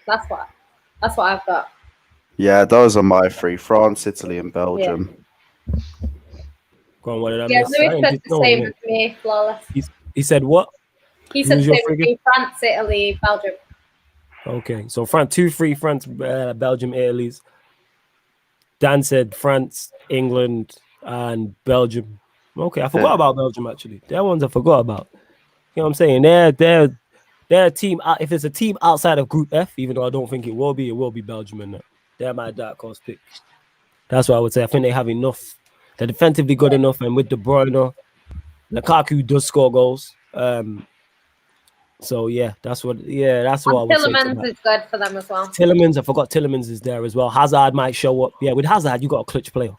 [SPEAKER 4] that's what I've got.
[SPEAKER 6] Yeah, those are my 3. France, Italy, and Belgium.
[SPEAKER 1] Go on, what did I
[SPEAKER 4] Yeah,
[SPEAKER 1] miss?
[SPEAKER 4] Lewis said the same as me, flawless.
[SPEAKER 1] He said what?
[SPEAKER 4] He said
[SPEAKER 1] Who's
[SPEAKER 4] the
[SPEAKER 1] your
[SPEAKER 4] same as me, France, Italy, Belgium.
[SPEAKER 1] Okay, so France 2-3 France, Belgium, Italy's. Dan said France, England, and Belgium. Okay, I forgot about Belgium actually. They're ones I forgot about. You know what I'm saying? They're a team. If it's a team outside of Group F, even though I don't think it will be Belgium and that. They're my dark horse pick. That's what I would say. I think they have enough. They're defensively good enough, and with De Bruyne, Lukaku does score goals. So yeah, that's what I would say.
[SPEAKER 4] Tillemans is good for them as well.
[SPEAKER 1] Tillemans, I forgot Tillemans is there as well. Hazard might show up. Yeah, with Hazard, you got a clutch player.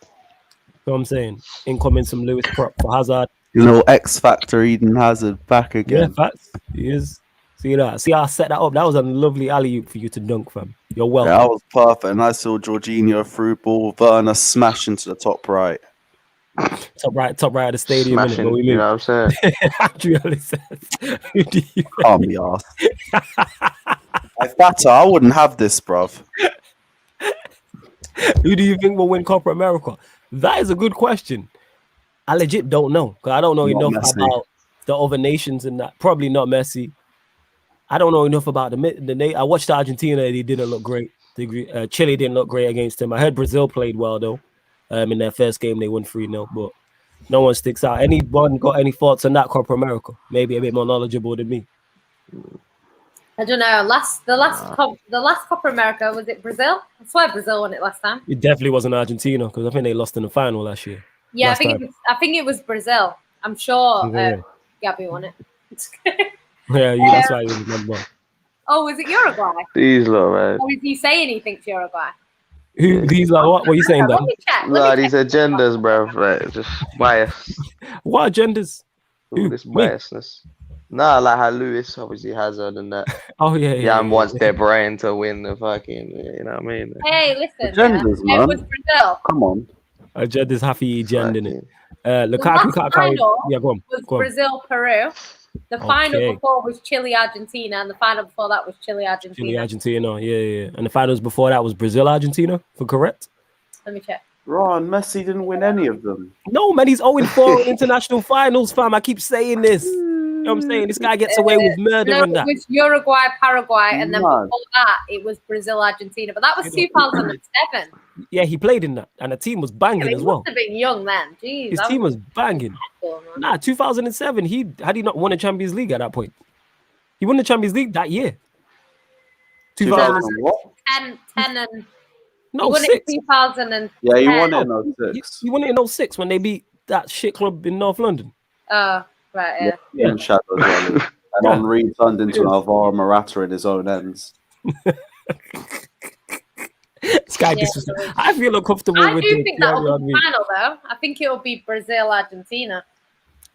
[SPEAKER 1] You know what I'm saying? Incoming some Lewis prop for Hazard.
[SPEAKER 6] You know, X Factor Eden Hazard back again.
[SPEAKER 1] Yeah, facts. He is. See that? See how I set that up? That was a lovely alley-oop for you to dunk, fam. You're welcome.
[SPEAKER 6] Yeah, that was perfect. And I saw Jorginho through ball, Werner smash into the top right.
[SPEAKER 1] Top right of the stadium.
[SPEAKER 2] Smashing,
[SPEAKER 1] What we
[SPEAKER 2] you know what I'm saying?
[SPEAKER 1] Actually says. Who do you
[SPEAKER 6] Can't be asked. If that's I wouldn't have this, bruv.
[SPEAKER 1] Who do you think will win Copa America? That is a good question. I legit don't know because I don't know enough about the other nations and that. Probably not Messi. I don't know enough about the. I watched Argentina. They didn't look great. Chile didn't look great against him. I heard Brazil played well though. In their first game, they won 3-0, but no one sticks out. Anyone got any thoughts on that Copa America? Maybe a bit more knowledgeable than me.
[SPEAKER 4] I don't know. The last Copa America, was it Brazil? I swear Brazil won it last time.
[SPEAKER 1] It definitely wasn't Argentina because I think they lost in the final last year.
[SPEAKER 4] Yeah, I think it was Brazil. I'm sure Gabby won it.
[SPEAKER 1] Yeah, that's why you remember.
[SPEAKER 4] Oh, was it Uruguay?
[SPEAKER 2] These lot, man.
[SPEAKER 4] Or is he saying he thinks Uruguay?
[SPEAKER 1] These like what? What are you saying, Dan?
[SPEAKER 2] Nah, these agendas, bro. Right, just bias.
[SPEAKER 1] What agendas?
[SPEAKER 2] This biasness. Nah, like how Lewis obviously Hazard and that.
[SPEAKER 1] Oh yeah.
[SPEAKER 2] Jan wants their brain to win the fucking. You know what I mean?
[SPEAKER 4] Hey, listen.
[SPEAKER 6] Agendas, man.
[SPEAKER 4] It was Brazil.
[SPEAKER 6] Come on.
[SPEAKER 1] Agenda's happy agenda, innit? Lukaku can't carry. Yeah, go on.
[SPEAKER 4] Was Brazil, Peru. The final before was Chile, Argentina, and the final before that was Chile, Argentina.
[SPEAKER 1] Chile, Argentina, yeah. And the finals before that was Brazil, Argentina, for correct?
[SPEAKER 4] Let me check.
[SPEAKER 6] Ron, Messi didn't win any of them.
[SPEAKER 1] No, man, he's 0-4 international finals, fam. I keep saying this. You know what I'm saying? This guy gets away with murder and that.
[SPEAKER 4] It was Uruguay, Paraguay, and then before that, it was Brazil, Argentina. But that was 2007.
[SPEAKER 1] Yeah, he played in that. And the team was banging as well.
[SPEAKER 4] He must have been young then. Jeez,
[SPEAKER 1] his team was banging. Nah, 2007. Had he not won a Champions League at that point? He won the Champions League that year.
[SPEAKER 4] 2010 and...
[SPEAKER 1] No,
[SPEAKER 4] he won
[SPEAKER 1] 6.
[SPEAKER 4] it in 2010.
[SPEAKER 6] Yeah, he won it in 06.
[SPEAKER 1] He won it in 06 when they beat that shit club in North London.
[SPEAKER 4] Oh, right, yeah.
[SPEAKER 6] And Shadows on and Henri turned into an Alvaro Morata in his own ends.
[SPEAKER 1] guy, I feel uncomfortable
[SPEAKER 4] I
[SPEAKER 1] with
[SPEAKER 4] do
[SPEAKER 1] the
[SPEAKER 4] think that'll
[SPEAKER 1] Thierry
[SPEAKER 4] be
[SPEAKER 1] Henry.
[SPEAKER 4] final, though. I think it'll be Brazil, Argentina.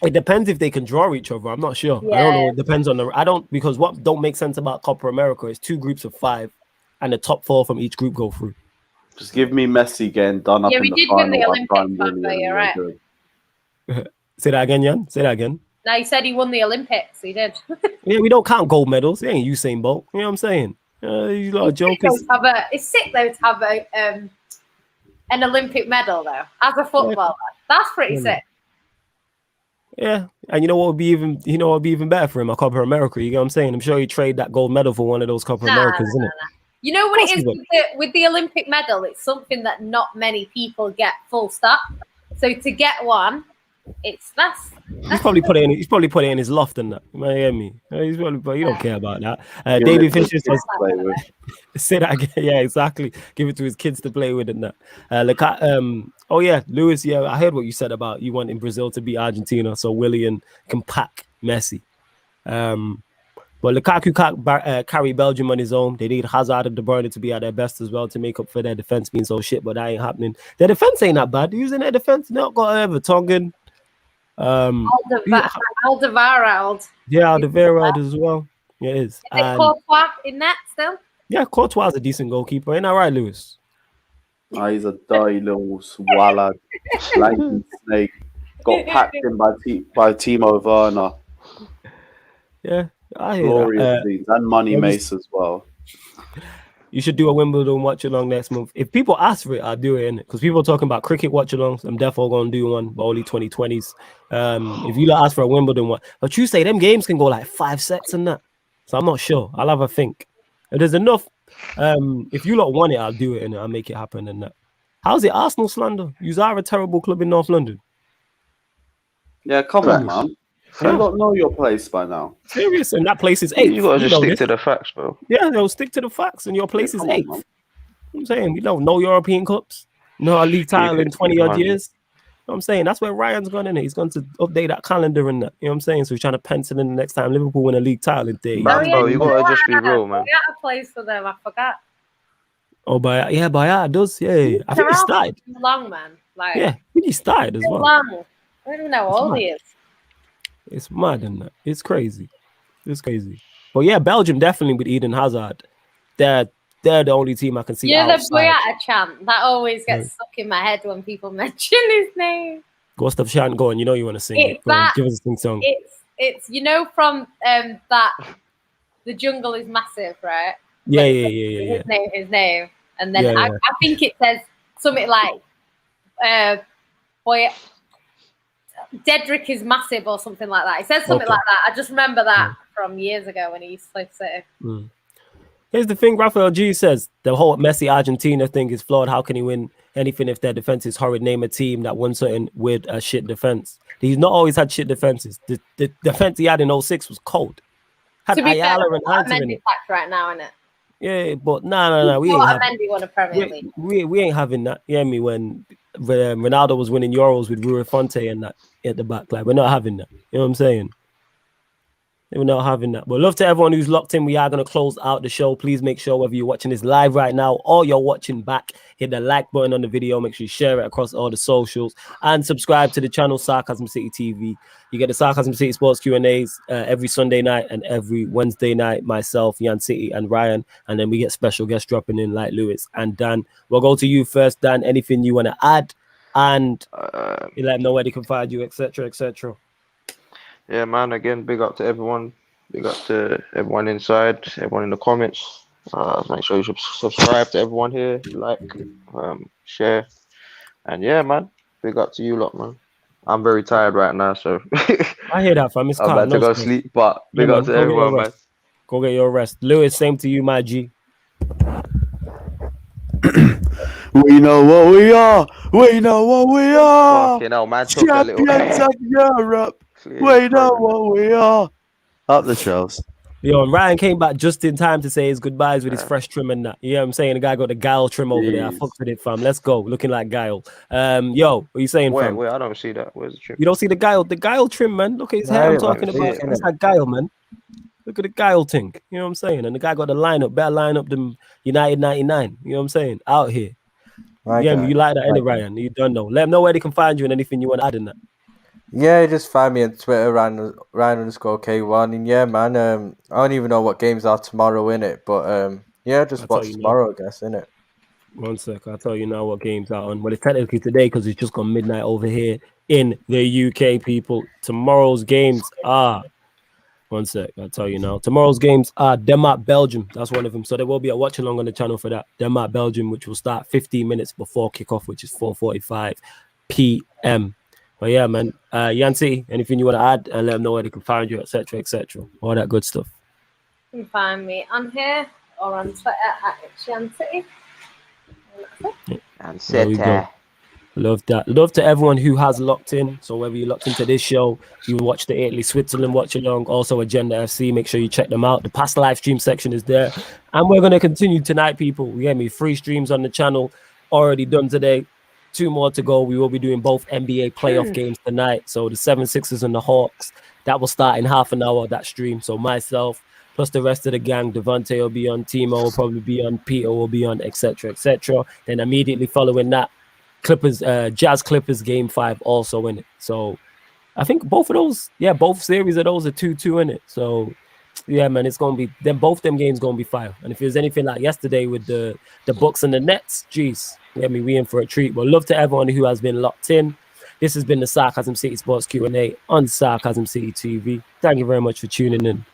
[SPEAKER 1] It depends if they can draw each other. I'm not sure. I don't know. It depends on because what don't make sense about Copa America is 2 groups of 5, and the top 4 from each group go through.
[SPEAKER 6] Just give me Messi getting done up in the final.
[SPEAKER 4] Win the Olympics, but you're right.
[SPEAKER 1] Say that again, Jan. Say that again.
[SPEAKER 4] No, he said he won the Olympics. He did.
[SPEAKER 1] Yeah, we don't count gold medals. It ain't Usain Bolt. You know what I'm saying? You lot of jokers.
[SPEAKER 4] It's sick though to have an Olympic medal though as a footballer. That's pretty sick.
[SPEAKER 1] Yeah, and you know what would be even better for him? A Copa America. You know what I'm saying? I'm sure he'd trade that gold medal for one of those Copa Americas, isn't it?
[SPEAKER 4] You know what it is with the Olympic medal? It's something that not many people get. Full stop. So to get one, that's
[SPEAKER 1] he's probably put it in his loft and that. You might hear me. He's probably, but you don't care about that. David Fisher says, say that again. Yeah, exactly. Give it to his kids to play with and that. Oh yeah, Lewis. Yeah, I heard what you said about you wanting Brazil to beat Argentina, so Willian can pack Messi. But Lukaku can't carry Belgium on his own. They need Hazard and De Bruyne to be at their best as well to make up for their defense being so shit. But that ain't happening. Their defense ain't that bad. Using their defense, they not got Vertonghen.
[SPEAKER 4] Alderweireld.
[SPEAKER 1] Yeah, Alderweireld as well. Yeah, it is.
[SPEAKER 4] Is it Courtois in that still?
[SPEAKER 1] Yeah, Courtois is a decent goalkeeper. Ain't that right, Lewis?
[SPEAKER 6] He's a dirty little swallow, slanky snake. Got packed in by Timo Werner.
[SPEAKER 1] Yeah, I hear
[SPEAKER 6] glorious scenes. And Money Mace as well.
[SPEAKER 1] You should do a Wimbledon watch along next month. If people ask for it, I'll do it, because people are talking about cricket watch alongs. I'm definitely going to do one, but only 2020s. If you ask for a Wimbledon one, but you say them games can go like 5 sets and that. So I'm not sure. I'll have a think. If there's enough, if you lot want it, I'll do it and I'll make it happen and that. How's it Arsenal slander? You are a terrible club in North London.
[SPEAKER 6] Yeah, come on, man. You don't know your place by now.
[SPEAKER 1] Serious, and that place is 8th.
[SPEAKER 2] You gotta just stick to the facts, bro.
[SPEAKER 1] Yeah, they'll stick to the facts, and your place is 8th. I'm saying we don't know European Cups, no a league title in 20 odd years. You know what I'm saying? That's where Ryan's gone in it. He's going to update that calendar and that. You know what I'm saying? So he's trying to pencil in the next time Liverpool win a league title in day.
[SPEAKER 2] Bro, you gotta just be real, man.
[SPEAKER 4] We got a place for them. I forgot.
[SPEAKER 1] Oh, Bayard does. Yeah. I think he started.
[SPEAKER 4] Long man. Like,
[SPEAKER 1] yeah, he started as well.
[SPEAKER 4] Long. I don't even know how old he is.
[SPEAKER 1] It's mad and that. It's crazy. It's crazy. But yeah, Belgium definitely with Eden Hazard. They're the only team I can see.
[SPEAKER 4] Yeah, the Boyata chant that always gets stuck in my head when people mention his name.
[SPEAKER 1] What's the chant going? You know you want to sing it. Give us a sing song.
[SPEAKER 4] It's from that the jungle is massive, right?
[SPEAKER 1] Yeah.
[SPEAKER 4] His name, and then I think it says something like Dedrick is massive or something like that. It says something like that. I just remember that from years ago when he used to play for City.
[SPEAKER 1] Here's the thing, Rafael G says the whole Messi Argentina thing is flawed. How can he win anything if their defense is horrid? Name a team that won something with a shit defense. He's not always had shit defenses. The defense he had in 06 was cold. Had Ayala and Hunter in it.
[SPEAKER 4] Right now, isn't it?
[SPEAKER 1] Yeah, but no. We ain't
[SPEAKER 4] won a Premier League.
[SPEAKER 1] We ain't having that. You hear me? When Ronaldo was winning Euros with Rui Fonte and that at the back, like we're not having that. You know what I'm saying? We're not having that. But love to everyone who's locked in. We are going to close out the show. Please make sure whether you're watching this live right now or you're watching back, hit the like button on the video. Make sure you share it across all the socials and subscribe to the channel Sarcasm City TV. You get the Sarcasm City Sports Q&As every Sunday night and every Wednesday night. Myself, Jan City and Ryan. And then we get special guests dropping in like Lewis and Dan. We'll go to you first, Dan. Anything you want to add? And you let them know where they can find you, etc., etc.
[SPEAKER 2] Yeah, man. Again, big up to everyone. Big up to everyone inside, everyone in the comments. Make sure you subscribe to everyone here, like, share. And yeah, man. Big up to you lot, man. I'm very tired right now, so
[SPEAKER 1] I hear that, fam.
[SPEAKER 2] I'm about to go sleep, but big up to everyone, man.
[SPEAKER 1] Go get your rest. Lewis, same to you, my G.
[SPEAKER 6] We know what we are. We know what we are.
[SPEAKER 2] Fucking hell, man.
[SPEAKER 6] Champions of Europe. We know what we are. Up the shelves.
[SPEAKER 1] Yo, and Ryan came back just in time to say his goodbyes with his fresh trim and that. You know what I'm saying? The guy got the Guile trim over there. I fucked with it, fam. Let's go. Looking like Guile. Yo, what are you saying, fam?
[SPEAKER 2] Wait, I don't see that. Where's the trim?
[SPEAKER 1] You don't see the Guile trim, man? Look at his hair. I'm talking about. It's like Guile, man. Look at the Guile thing. You know what I'm saying? And the guy got the lineup, better lineup than United 99. You know what I'm saying? Out here. Yeah, you like that, innit, Ryan? You don't know. Let them know where they can find you and anything you want to add in that.
[SPEAKER 3] Yeah, just find me on Twitter, Ryan_K1. And yeah, man, I don't even know what games are tomorrow, innit? But yeah, just watch tomorrow, I guess, innit?
[SPEAKER 1] 1 sec, I'll tell you now what games are on. Well, it's technically today because it's just gone midnight over here in the UK, people. Tomorrow's games are... 1 sec, I'll tell you now. Tomorrow's games are Denmark-Belgium. That's one of them. So there will be a watch-along on the channel for that. Denmark-Belgium, which will start 15 minutes before kickoff, which is 4:45 p.m. But yeah, man. Yancy, anything you want to add? And let them know where they can find you, etc., etc. All that good stuff.
[SPEAKER 4] You can find me on here or on Twitter at Yancy.
[SPEAKER 2] And
[SPEAKER 1] there we go. Love that. Love to everyone who has locked in. So whether you locked into this show, you watch the Italy Switzerland watch along, also Agenda FC, make sure you check them out. The past live stream section is there. And we're going to continue tonight, people. We have 3 streams on the channel already done today. 2 more to go. We will be doing both NBA playoff games tonight. So the 76ers and the Hawks, that will start in half an hour, that stream. So myself, plus the rest of the gang, Devontae will be on, Timo will probably be on, Peter will be on, etc., etc. Then immediately following that, Jazz Clippers game 5 also in it. So I think both of those, both series of those are 2-2 in it. So yeah, man, it's gonna be both them games gonna be fire. And if there's anything like yesterday with the Bucks and the Nets, geez, we in for a treat. But love to everyone who has been locked in. This has been the Sarcasm City Sports Q&A on Sarcasm City TV. Thank you very much for tuning in.